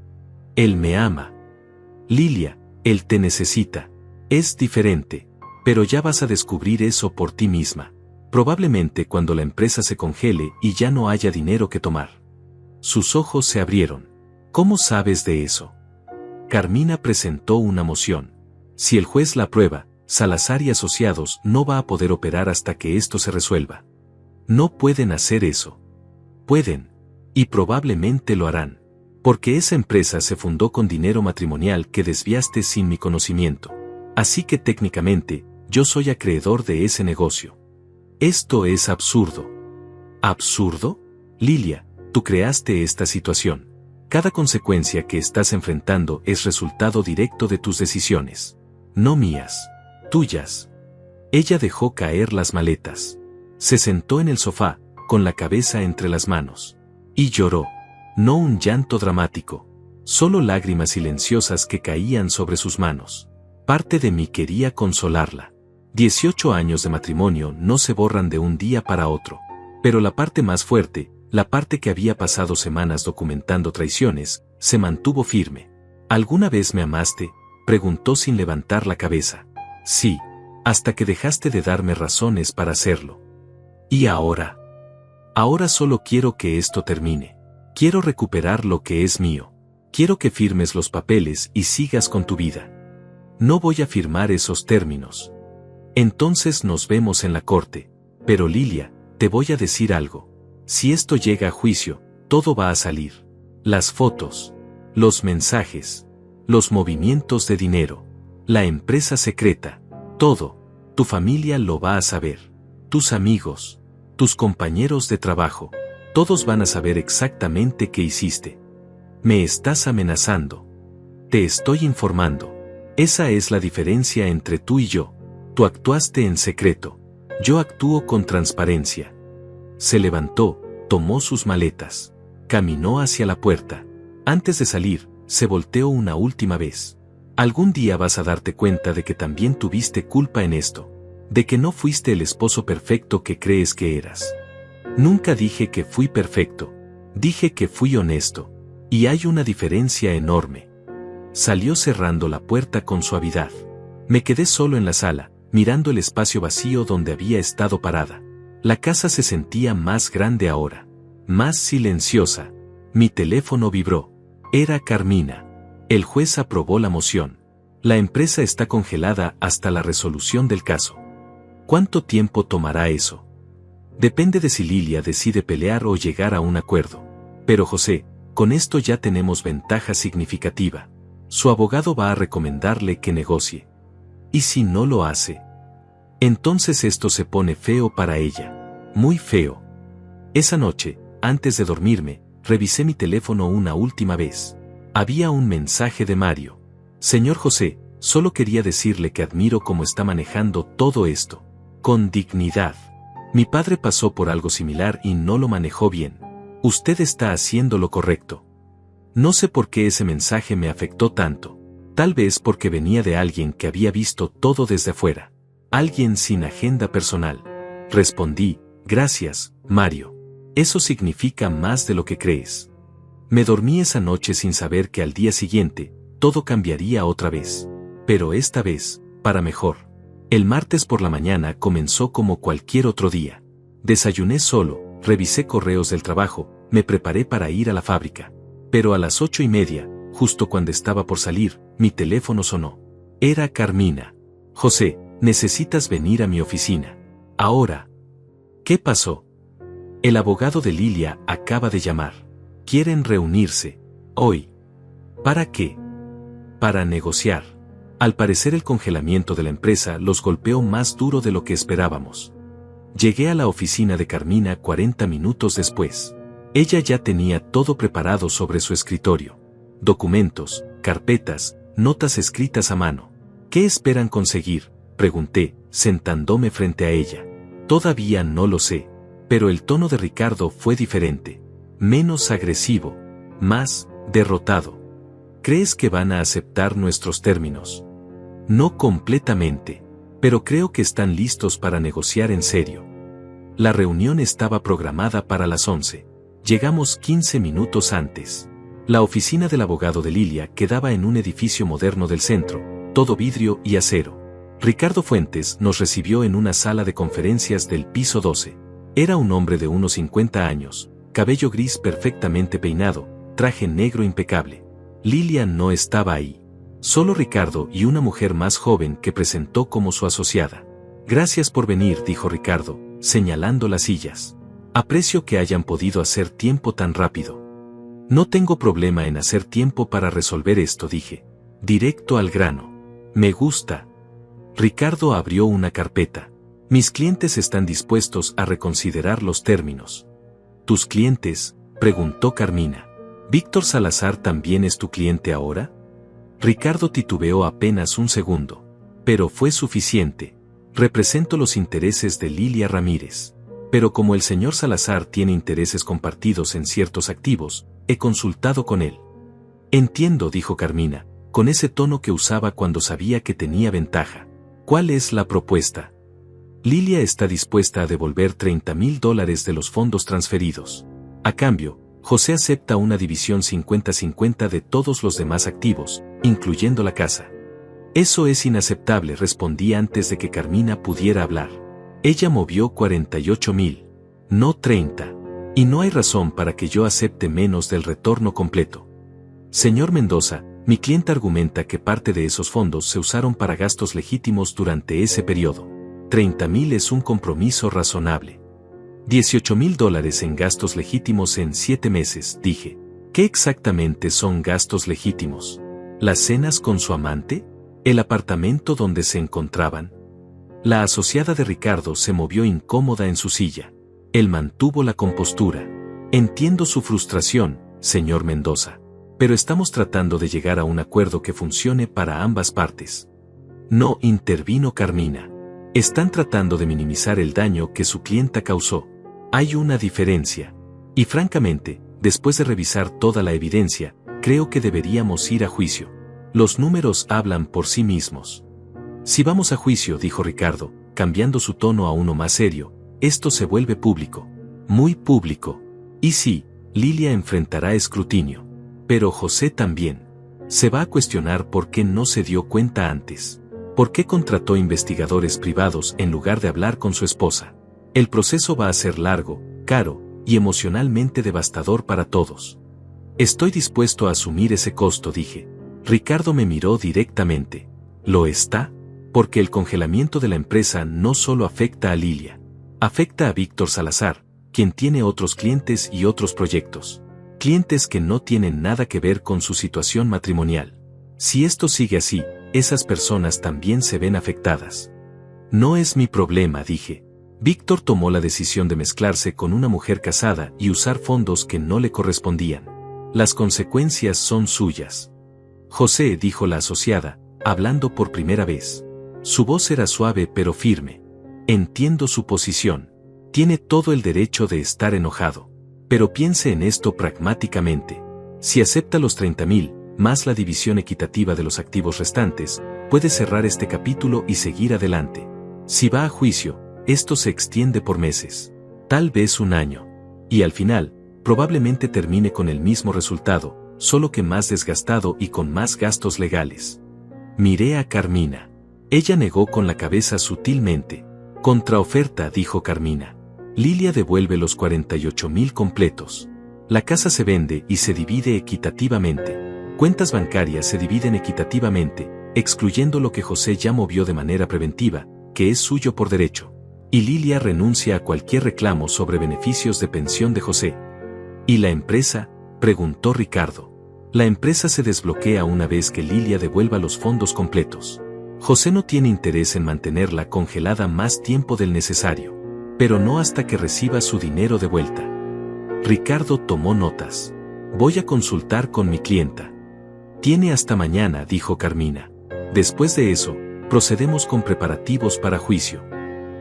Él me ama. Lilia, él te necesita. Es diferente. Pero ya vas a descubrir eso por ti misma. Probablemente cuando la empresa se congele y ya no haya dinero que tomar. Sus ojos se abrieron. ¿Cómo sabes de eso? Carmina presentó una moción. Si el juez la aprueba, Salazar y Asociados no va a poder operar hasta que esto se resuelva. No pueden hacer eso. Pueden. Y probablemente lo harán. Porque esa empresa se fundó con dinero matrimonial que desviaste sin mi conocimiento. Así que técnicamente, yo soy acreedor de ese negocio. Esto es absurdo. ¿Absurdo? Lilia, tú creaste esta situación. Cada consecuencia que estás enfrentando es resultado directo de tus decisiones. No mías. Tuyas. Ella dejó caer las maletas. Se sentó en el sofá, con la cabeza entre las manos. Y lloró. No un llanto dramático. Solo lágrimas silenciosas que caían sobre sus manos. Parte de mí quería consolarla. 18 años de matrimonio no se borran de un día para otro. Pero la parte más fuerte, la parte que había pasado semanas documentando traiciones, se mantuvo firme. ¿Alguna vez me amaste?, preguntó sin levantar la cabeza. Sí, hasta que dejaste de darme razones para hacerlo. ¿Y ahora? Ahora solo quiero que esto termine. Quiero recuperar lo que es mío. Quiero que firmes los papeles y sigas con tu vida. No voy a firmar esos términos. Entonces nos vemos en la corte. Pero Lilia, te voy a decir algo. Si esto llega a juicio, todo va a salir. Las fotos, los mensajes, los movimientos de dinero, la empresa secreta, todo. Tu familia lo va a saber. Tus amigos, tus compañeros de trabajo, todos van a saber exactamente qué hiciste. Me estás amenazando. Te estoy informando. Esa es la diferencia entre tú y yo. Tú actuaste en secreto. Yo actúo con transparencia. Se levantó, tomó sus maletas. Caminó hacia la puerta. Antes de salir, se volteó una última vez. Algún día vas a darte cuenta de que también tuviste culpa en esto. De que no fuiste el esposo perfecto que crees que eras. Nunca dije que fui perfecto. Dije que fui honesto. Y hay una diferencia enorme. Salió cerrando la puerta con suavidad. Me quedé solo en la sala, mirando el espacio vacío donde había estado parada. La casa se sentía más grande ahora. Más silenciosa. Mi teléfono vibró. Era Carmina. El juez aprobó la moción. La empresa está congelada hasta la resolución del caso. ¿Cuánto tiempo tomará eso? Depende de si Lilia decide pelear o llegar a un acuerdo. Pero José, con esto ya tenemos ventaja significativa. Su abogado va a recomendarle que negocie. ¿Y si no lo hace? Entonces esto se pone feo para ella. Muy feo. Esa noche, antes de dormirme, revisé mi teléfono una última vez. Había un mensaje de Mario. Señor José, solo quería decirle que admiro cómo está manejando todo esto. Con dignidad. Mi padre pasó por algo similar y no lo manejó bien. Usted está haciendo lo correcto. No sé por qué ese mensaje me afectó tanto. Tal vez porque venía de alguien que había visto todo desde afuera. Alguien sin agenda personal. Respondí, gracias, Mario. Eso significa más de lo que crees. Me dormí esa noche sin saber que al día siguiente, todo cambiaría otra vez. Pero esta vez, para mejor. El martes por la mañana comenzó como cualquier otro día. Desayuné solo, revisé correos del trabajo, me preparé para ir a la fábrica. Pero a las 8:30, justo cuando estaba por salir, mi teléfono sonó. Era Carmina. José, necesitas venir a mi oficina. Ahora. ¿Qué pasó? El abogado de Lilia acaba de llamar. Quieren reunirse. Hoy. ¿Para qué? Para negociar. Al parecer el congelamiento de la empresa los golpeó más duro de lo que esperábamos. Llegué a la oficina de Carmina 40 minutos después. Ella ya tenía todo preparado sobre su escritorio. Documentos, carpetas, notas escritas a mano. ¿Qué esperan conseguir?, pregunté, sentándome frente a ella. Todavía no lo sé. Pero el tono de Ricardo fue diferente. Menos agresivo. Más derrotado. ¿Crees que van a aceptar nuestros términos? No completamente. Pero creo que están listos para negociar en serio. La reunión estaba programada para las 11. Llegamos 15 minutos antes. La oficina del abogado de Lilia quedaba en un edificio moderno del centro, todo vidrio y acero. Ricardo Fuentes nos recibió en una sala de conferencias del piso 12. Era un hombre de unos 50 años, cabello gris perfectamente peinado, traje negro impecable. Lilia no estaba ahí. Solo Ricardo y una mujer más joven que presentó como su asociada. Gracias por venir, dijo Ricardo, señalando las sillas. Aprecio que hayan podido hacer tiempo tan rápido. No tengo problema en hacer tiempo para resolver esto, dije. Directo al grano. Me gusta. Ricardo abrió una carpeta. Mis clientes están dispuestos a reconsiderar los términos. ¿Tus clientes?, preguntó Carmina. ¿Víctor Salazar también es tu cliente ahora? Ricardo titubeó apenas un segundo. Pero fue suficiente. Represento los intereses de Lilia Ramírez. Pero como el señor Salazar tiene intereses compartidos en ciertos activos, he consultado con él. Entiendo, dijo Carmina, con ese tono que usaba cuando sabía que tenía ventaja. ¿Cuál es la propuesta? Lilia está dispuesta a devolver $30,000 de los fondos transferidos. A cambio, José acepta una división 50-50 de todos los demás activos, incluyendo la casa. Eso es inaceptable, respondí antes de que Carmina pudiera hablar. Ella movió 48,000, no 30. Y no hay razón para que yo acepte menos del retorno completo. Señor Mendoza, mi cliente argumenta que parte de esos fondos se usaron para gastos legítimos durante ese periodo. 30,000 es un compromiso razonable. $18,000 en gastos legítimos en 7 meses, dije. ¿Qué exactamente son gastos legítimos? ¿Las cenas con su amante? ¿El apartamento donde se encontraban? La asociada de Ricardo se movió incómoda en su silla. Él mantuvo la compostura. Entiendo su frustración, señor Mendoza. Pero estamos tratando de llegar a un acuerdo que funcione para ambas partes. No, intervino Carmina. Están tratando de minimizar el daño que su clienta causó. Hay una diferencia. Y francamente, después de revisar toda la evidencia, creo que deberíamos ir a juicio. Los números hablan por sí mismos. Si vamos a juicio, dijo Ricardo, cambiando su tono a uno más serio, esto se vuelve público. Muy público. Y sí, Lilia enfrentará escrutinio. Pero José también. Se va a cuestionar por qué no se dio cuenta antes. ¿Por qué contrató investigadores privados en lugar de hablar con su esposa? El proceso va a ser largo, caro y emocionalmente devastador para todos. Estoy dispuesto a asumir ese costo, dije. Ricardo me miró directamente. ¿Lo está? Porque el congelamiento de la empresa no solo afecta a Lilia. Afecta a Víctor Salazar, quien tiene otros clientes y otros proyectos. Clientes que no tienen nada que ver con su situación matrimonial. Si esto sigue así, esas personas también se ven afectadas. No es mi problema, dije. Víctor tomó la decisión de mezclarse con una mujer casada y usar fondos que no le correspondían. Las consecuencias son suyas. José, dijo la asociada, hablando por primera vez. Su voz era suave pero firme. Entiendo su posición. Tiene todo el derecho de estar enojado. Pero piense en esto pragmáticamente. Si acepta los 30,000, más la división equitativa de los activos restantes, puede cerrar este capítulo y seguir adelante. Si va a juicio, esto se extiende por meses, tal vez un año. Y al final, probablemente termine con el mismo resultado, solo que más desgastado y con más gastos legales. Miré a Carmina. Ella negó con la cabeza sutilmente. Contraoferta, dijo Carmina. Lilia devuelve los 48,000 completos. La casa se vende y se divide equitativamente. Cuentas bancarias se dividen equitativamente, excluyendo lo que José ya movió de manera preventiva, que es suyo por derecho. Y Lilia renuncia a cualquier reclamo sobre beneficios de pensión de José. ¿Y la empresa?, preguntó Ricardo. La empresa se desbloquea una vez que Lilia devuelva los fondos completos. José no tiene interés en mantenerla congelada más tiempo del necesario. Pero no hasta que reciba su dinero de vuelta. Ricardo tomó notas. Voy a consultar con mi clienta. Tiene hasta mañana, dijo Carmina. Después de eso, procedemos con preparativos para juicio.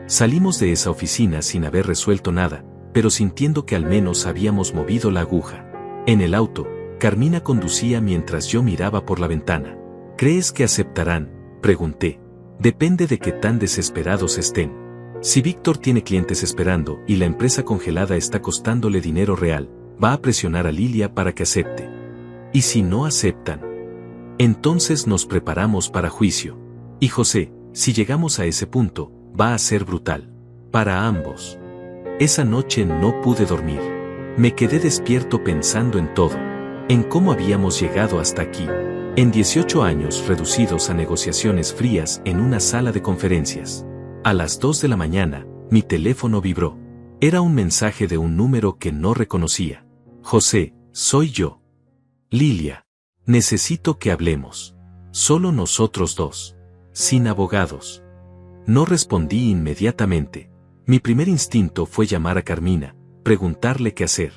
Salimos de esa oficina sin haber resuelto nada, pero sintiendo que al menos habíamos movido la aguja. En el auto, Carmina conducía mientras yo miraba por la ventana. ¿Crees que aceptarán?, pregunté. Depende de qué tan desesperados estén. Si Víctor tiene clientes esperando y la empresa congelada está costándole dinero real, va a presionar a Lilia para que acepte. ¿Y si no aceptan? Entonces nos preparamos para juicio. Y José, si llegamos a ese punto, va a ser brutal. Para ambos. Esa noche no pude dormir. Me quedé despierto pensando en todo. En cómo habíamos llegado hasta aquí. En 18 años reducidos a negociaciones frías en una sala de conferencias. A las 2 de la mañana, mi teléfono vibró. Era un mensaje de un número que no reconocía. José, soy yo. Lilia. Necesito que hablemos. Solo nosotros dos. Sin abogados. No respondí inmediatamente. Mi primer instinto fue llamar a Carmina, preguntarle qué hacer.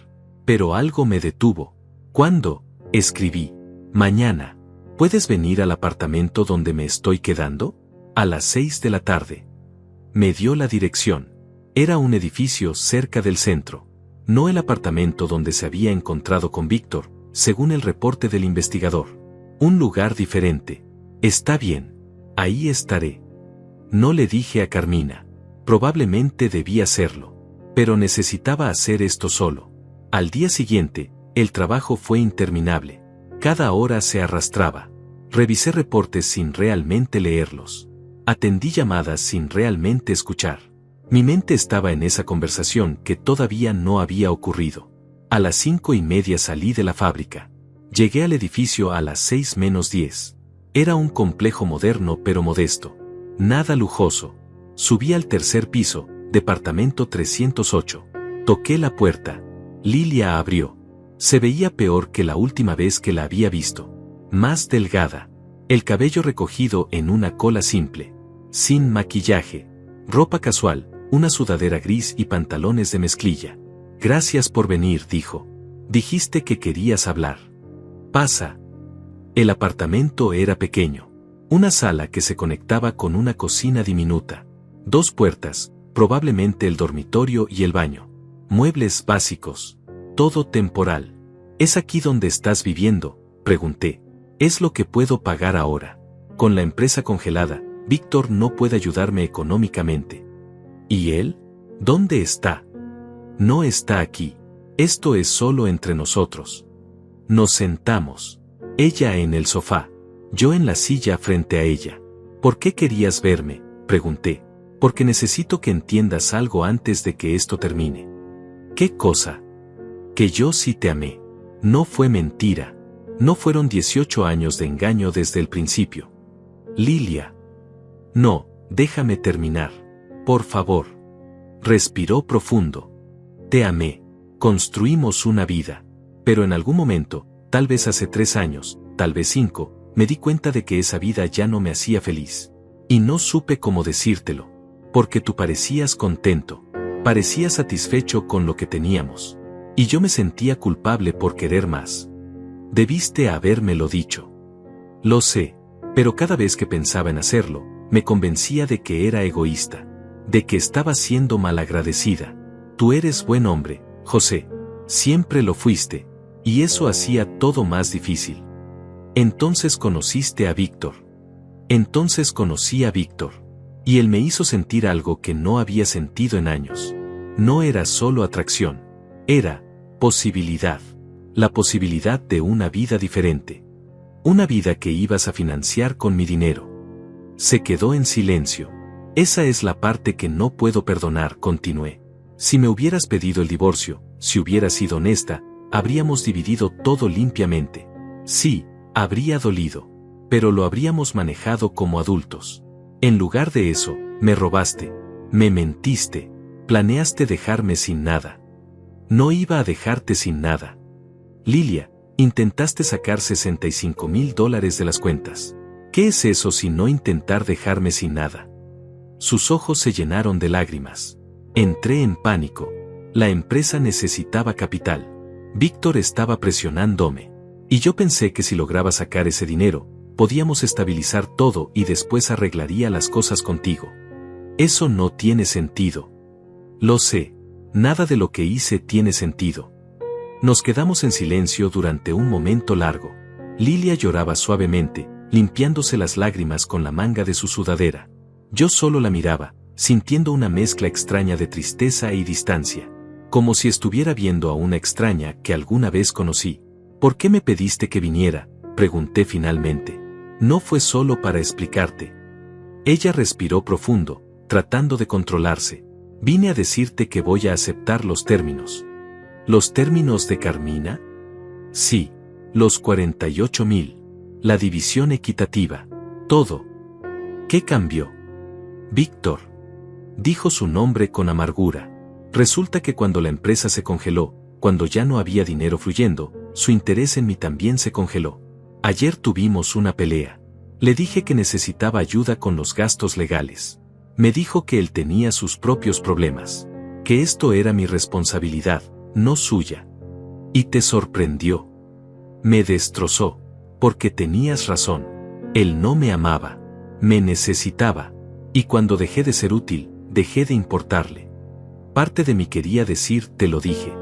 Pero algo me detuvo. ¿Cuándo?, escribí. Mañana. ¿Puedes venir al apartamento donde me estoy quedando? A las 6 de la tarde. Me dio la dirección. Era un edificio cerca del centro. No el apartamento donde se había encontrado con Víctor, según el reporte del investigador. Un lugar diferente. Está bien. Ahí estaré. No le dije a Carmina. Probablemente debía hacerlo. Pero necesitaba hacer esto solo. Al día siguiente, el trabajo fue interminable. Cada hora se arrastraba. Revisé reportes sin realmente leerlos. Atendí llamadas sin realmente escuchar. Mi mente estaba en esa conversación que todavía no había ocurrido. A las 5:30 salí de la fábrica. Llegué al edificio a las 6:10. Era un complejo moderno pero modesto. Nada lujoso. Subí al tercer piso, departamento 308. Toqué la puerta. Lilia abrió. Se veía peor que la última vez que la había visto. Más delgada. El cabello recogido en una cola simple. Sin maquillaje. Ropa casual, una sudadera gris y pantalones de mezclilla. Gracias por venir, dijo. Dijiste que querías hablar. Pasa. El apartamento era pequeño. Una sala que se conectaba con una cocina diminuta. 2 puertas, probablemente el dormitorio y el baño. Muebles básicos. Todo temporal. ¿Es aquí donde estás viviendo?, pregunté. Es lo que puedo pagar ahora. Con la empresa congelada, Víctor no puede ayudarme económicamente. ¿Y él? ¿Dónde está? No está aquí. Esto es solo entre nosotros. Nos sentamos. Ella en el sofá. Yo en la silla frente a ella. ¿Por qué querías verme?, pregunté. Porque necesito que entiendas algo antes de que esto termine. ¿Qué cosa? Que yo sí te amé. No fue mentira. No fueron 18 años de engaño desde el principio. Lilia. No, déjame terminar. Por favor. Respiró profundo. Te amé. Construimos una vida. Pero en algún momento, tal vez hace 3 años, tal vez 5, me di cuenta de que esa vida ya no me hacía feliz. Y no supe cómo decírtelo. Porque tú parecías contento. Parecías satisfecho con lo que teníamos. Y yo me sentía culpable por querer más. Debiste habérmelo dicho. Lo sé, pero cada vez que pensaba en hacerlo, me convencía de que era egoísta. De que estaba siendo malagradecida. Tú eres buen hombre, José. Siempre lo fuiste. Y eso hacía todo más difícil. Entonces conociste a Víctor. Entonces conocí a Víctor. Y él me hizo sentir algo que no había sentido en años. No era solo atracción. Era posibilidad. La posibilidad de una vida diferente. Una vida que ibas a financiar con mi dinero. Se quedó en silencio. Esa es la parte que no puedo perdonar, continué. Si me hubieras pedido el divorcio, si hubieras sido honesta, habríamos dividido todo limpiamente. Sí, habría dolido. Pero lo habríamos manejado como adultos. En lugar de eso, me robaste, me mentiste, planeaste dejarme sin nada. No iba a dejarte sin nada. Lilia, intentaste sacar $65,000 de las cuentas. ¿Qué es eso si no intentar dejarme sin nada? Sus ojos se llenaron de lágrimas. Entré en pánico. La empresa necesitaba capital. Víctor estaba presionándome. Y yo pensé que si lograba sacar ese dinero, podíamos estabilizar todo y después arreglaría las cosas contigo. Eso no tiene sentido. Lo sé. Nada de lo que hice tiene sentido. Nos quedamos en silencio durante un momento largo. Lilia lloraba suavemente, limpiándose las lágrimas con la manga de su sudadera. Yo solo la miraba, sintiendo una mezcla extraña de tristeza y distancia. Como si estuviera viendo a una extraña que alguna vez conocí. ¿Por qué me pediste que viniera?, pregunté finalmente. No fue solo para explicarte. Ella respiró profundo, tratando de controlarse. Vine a decirte que voy a aceptar los términos. ¿Los términos de Carmina? Sí, los 48,000. La división equitativa. Todo. ¿Qué cambió? Víctor. Dijo su nombre con amargura. Resulta que cuando la empresa se congeló, cuando ya no había dinero fluyendo, su interés en mí también se congeló. Ayer tuvimos una pelea. Le dije que necesitaba ayuda con los gastos legales. Me dijo que él tenía sus propios problemas. Que esto era mi responsabilidad, no suya. Y te sorprendió. Me destrozó. Porque tenías razón. Él no me amaba. Me necesitaba. Y cuando dejé de ser útil, dejé de importarle. Parte de mí quería decir, te lo dije.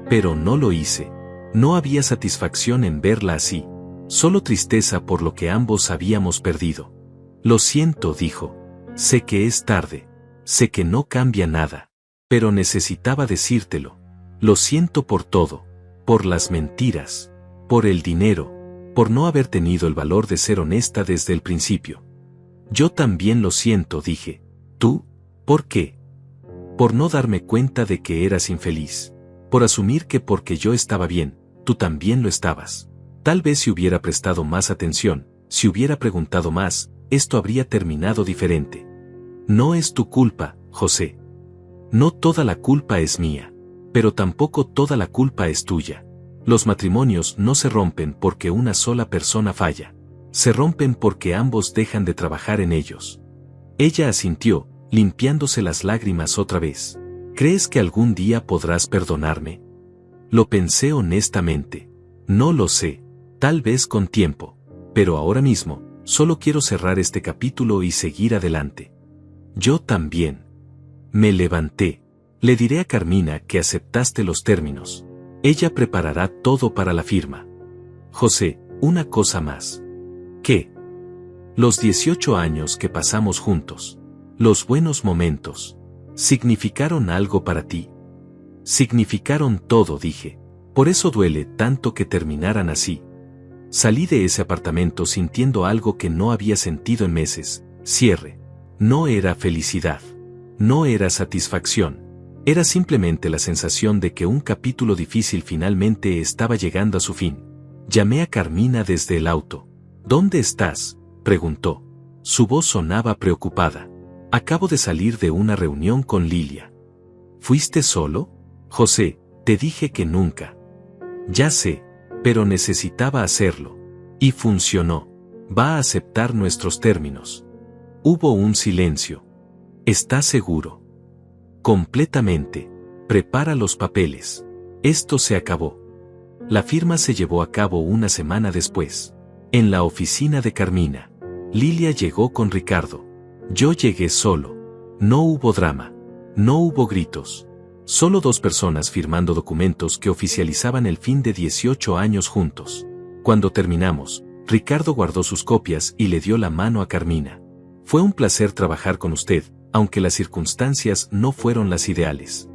Pero no lo hice. No había satisfacción en verla así. Solo tristeza por lo que ambos habíamos perdido. Lo siento, dijo. Sé que es tarde. Sé que no cambia nada. Pero necesitaba decírtelo. Lo siento por todo. Por las mentiras. Por el dinero. Por no haber tenido el valor de ser honesta desde el principio. Yo también lo siento, dije. ¿Tú? ¿Por qué? Por no darme cuenta de que eras infeliz. Por asumir que porque yo estaba bien, tú también lo estabas. Tal vez si hubiera prestado más atención, si hubiera preguntado más, esto habría terminado diferente. No es tu culpa, José. No toda la culpa es mía. Pero tampoco toda la culpa es tuya. Los matrimonios no se rompen porque una sola persona falla. Se rompen porque ambos dejan de trabajar en ellos. Ella asintió, limpiándose las lágrimas otra vez. ¿Crees que algún día podrás perdonarme? Lo pensé honestamente. No lo sé. Tal vez con tiempo. Pero ahora mismo, solo quiero cerrar este capítulo y seguir adelante. Yo también. Me levanté. Le diré a Carmina que aceptaste los términos. Ella preparará todo para la firma. José, una cosa más. ¿Qué? Los 18 años que pasamos juntos. Los buenos momentos. ¿Significaron algo para ti? Significaron todo, dije. Por eso duele tanto que terminaran así. Salí de ese apartamento sintiendo algo que no había sentido en meses. Cierre. No era felicidad. No era satisfacción. Era simplemente la sensación de que un capítulo difícil finalmente estaba llegando a su fin. Llamé a Carmina desde el auto. ¿Dónde estás?, preguntó. Su voz sonaba preocupada. Acabo de salir de una reunión con Lilia. ¿Fuiste solo? José, te dije que nunca. Ya sé, pero necesitaba hacerlo. Y funcionó. Va a aceptar nuestros términos. Hubo un silencio. ¿Estás seguro? Completamente. Prepara los papeles. Esto se acabó. La firma se llevó a cabo una semana después. En la oficina de Carmina. Lilia llegó con Ricardo. Yo llegué solo. No hubo drama. No hubo gritos. Solo dos personas firmando documentos que oficializaban el fin de 18 años juntos. Cuando terminamos, Ricardo guardó sus copias y le dio la mano a Carmina. Fue un placer trabajar con usted, aunque las circunstancias no fueron las ideales.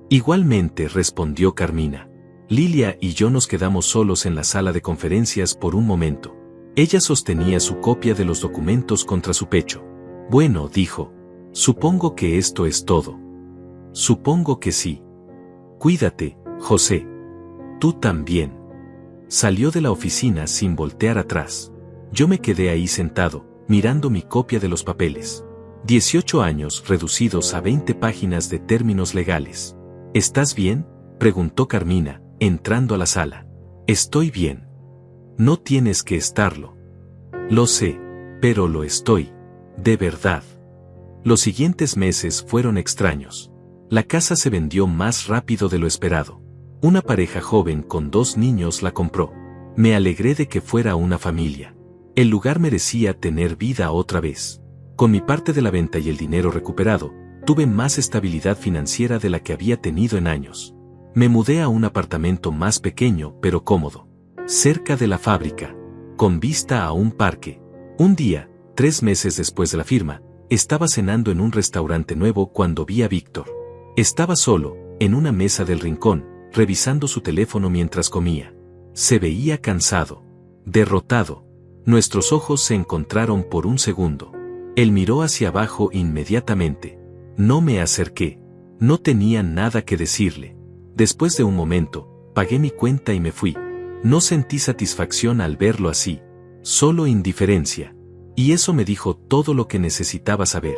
Igualmente, respondió Carmina. Lilia y yo nos quedamos solos en la sala de conferencias por un momento. Ella sostenía su copia de los documentos contra su pecho. Bueno, dijo. Supongo que esto es todo. Supongo que sí. Cuídate, José. Tú también. Salió de la oficina sin voltear atrás. Yo me quedé ahí sentado, mirando mi copia de los papeles. 18 años reducidos a 20 páginas de términos legales. ¿Estás bien?, preguntó Carmina, entrando a la sala. Estoy bien. No tienes que estarlo. Lo sé, pero lo estoy. De verdad. Los siguientes meses fueron extraños. La casa se vendió más rápido de lo esperado. Una pareja joven con 2 niños la compró. Me alegré de que fuera una familia. El lugar merecía tener vida otra vez. Con mi parte de la venta y el dinero recuperado, tuve más estabilidad financiera de la que había tenido en años. Me mudé a un apartamento más pequeño pero cómodo. Cerca de la fábrica. Con vista a un parque. Un día, 3 meses después de la firma, estaba cenando en un restaurante nuevo cuando vi a Víctor. Estaba solo, en una mesa del rincón, revisando su teléfono mientras comía. Se veía cansado. Derrotado. Nuestros ojos se encontraron por un segundo. Él miró hacia abajo inmediatamente. No me acerqué. No tenía nada que decirle. Después de un momento, pagué mi cuenta y me fui. No sentí satisfacción al verlo así, solo indiferencia. Y eso me dijo todo lo que necesitaba saber.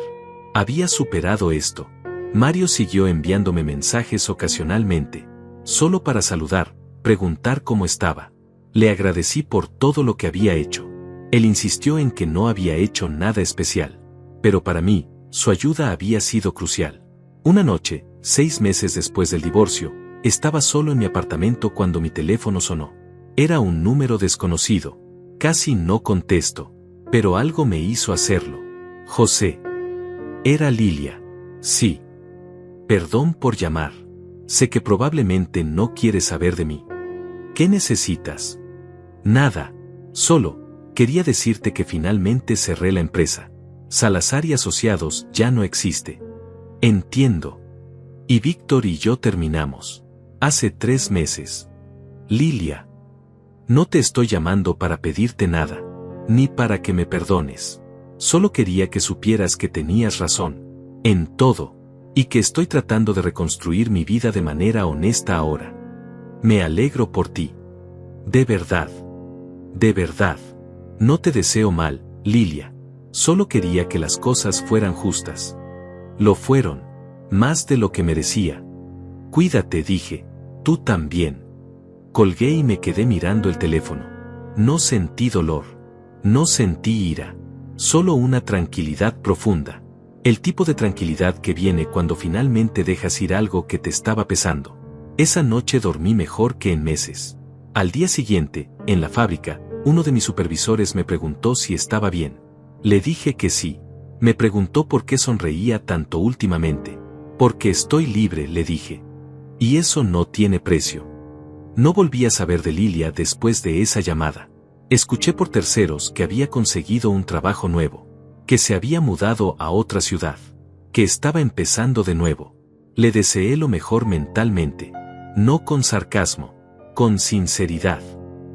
Había superado esto. Mario siguió enviándome mensajes ocasionalmente, solo para saludar, preguntar cómo estaba. Le agradecí por todo lo que había hecho. Él insistió en que no había hecho nada especial. Pero para mí, su ayuda había sido crucial. Una noche, 6 meses después del divorcio, estaba solo en mi apartamento cuando mi teléfono sonó. Era un número desconocido. Casi no contesto. Pero algo me hizo hacerlo. José. Era Lilia. Sí. Perdón por llamar. Sé que probablemente no quieres saber de mí. ¿Qué necesitas? Nada. Solo, quería decirte que finalmente cerré la empresa. Salazar y Asociados ya no existe. Entiendo. Y Víctor y yo terminamos. Hace 3 meses. Lilia. No te estoy llamando para pedirte nada, ni para que me perdones. Solo quería que supieras que tenías razón. En todo. Y que estoy tratando de reconstruir mi vida de manera honesta ahora. Me alegro por ti. De verdad. De verdad. No te deseo mal, Lilia. Solo quería que las cosas fueran justas. Lo fueron. Más de lo que merecía. Cuídate, dije. Tú también. Colgué y me quedé mirando el teléfono. No sentí dolor. No sentí ira. Solo una tranquilidad profunda. El tipo de tranquilidad que viene cuando finalmente dejas ir algo que te estaba pesando. Esa noche dormí mejor que en meses. Al día siguiente, en la fábrica, uno de mis supervisores me preguntó si estaba bien. Le dije que sí. Me preguntó por qué sonreía tanto últimamente. Porque estoy libre, le dije. Y eso no tiene precio. No volví a saber de Lilia después de esa llamada. Escuché por terceros que había conseguido un trabajo nuevo. Que se había mudado a otra ciudad. Que estaba empezando de nuevo. Le deseé lo mejor mentalmente. No con sarcasmo. Con sinceridad.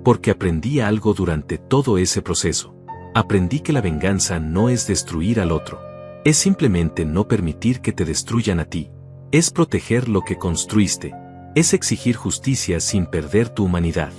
Porque aprendí algo durante todo ese proceso. Aprendí que la venganza no es destruir al otro. Es simplemente no permitir que te destruyan a ti. Es proteger lo que construiste. Es exigir justicia sin perder tu humanidad.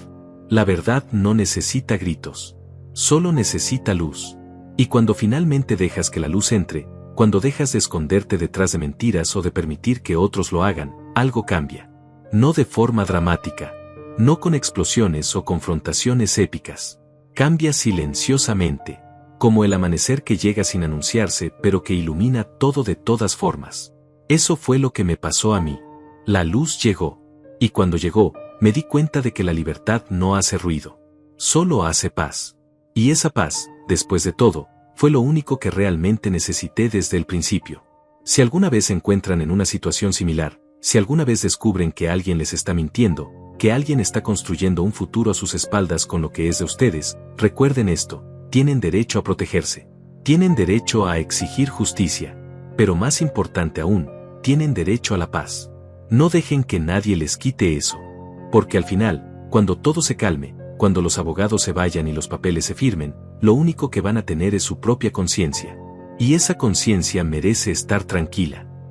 La verdad no necesita gritos. Solo necesita luz. Y cuando finalmente dejas que la luz entre, cuando dejas de esconderte detrás de mentiras o de permitir que otros lo hagan, algo cambia. No de forma dramática. No con explosiones o confrontaciones épicas. Cambia silenciosamente. Como el amanecer que llega sin anunciarse pero que ilumina todo de todas formas. Eso fue lo que me pasó a mí. La luz llegó. Y cuando llegó, me di cuenta de que la libertad no hace ruido. Solo hace paz. Y esa paz, después de todo, fue lo único que realmente necesité desde el principio. Si alguna vez se encuentran en una situación similar, si alguna vez descubren que alguien les está mintiendo, que alguien está construyendo un futuro a sus espaldas con lo que es de ustedes, recuerden esto, tienen derecho a protegerse. Tienen derecho a exigir justicia. Pero más importante aún, tienen derecho a la paz. No dejen que nadie les quite eso. Porque al final, cuando todo se calme, cuando los abogados se vayan y los papeles se firmen, lo único que van a tener es su propia conciencia. Y esa conciencia merece estar tranquila.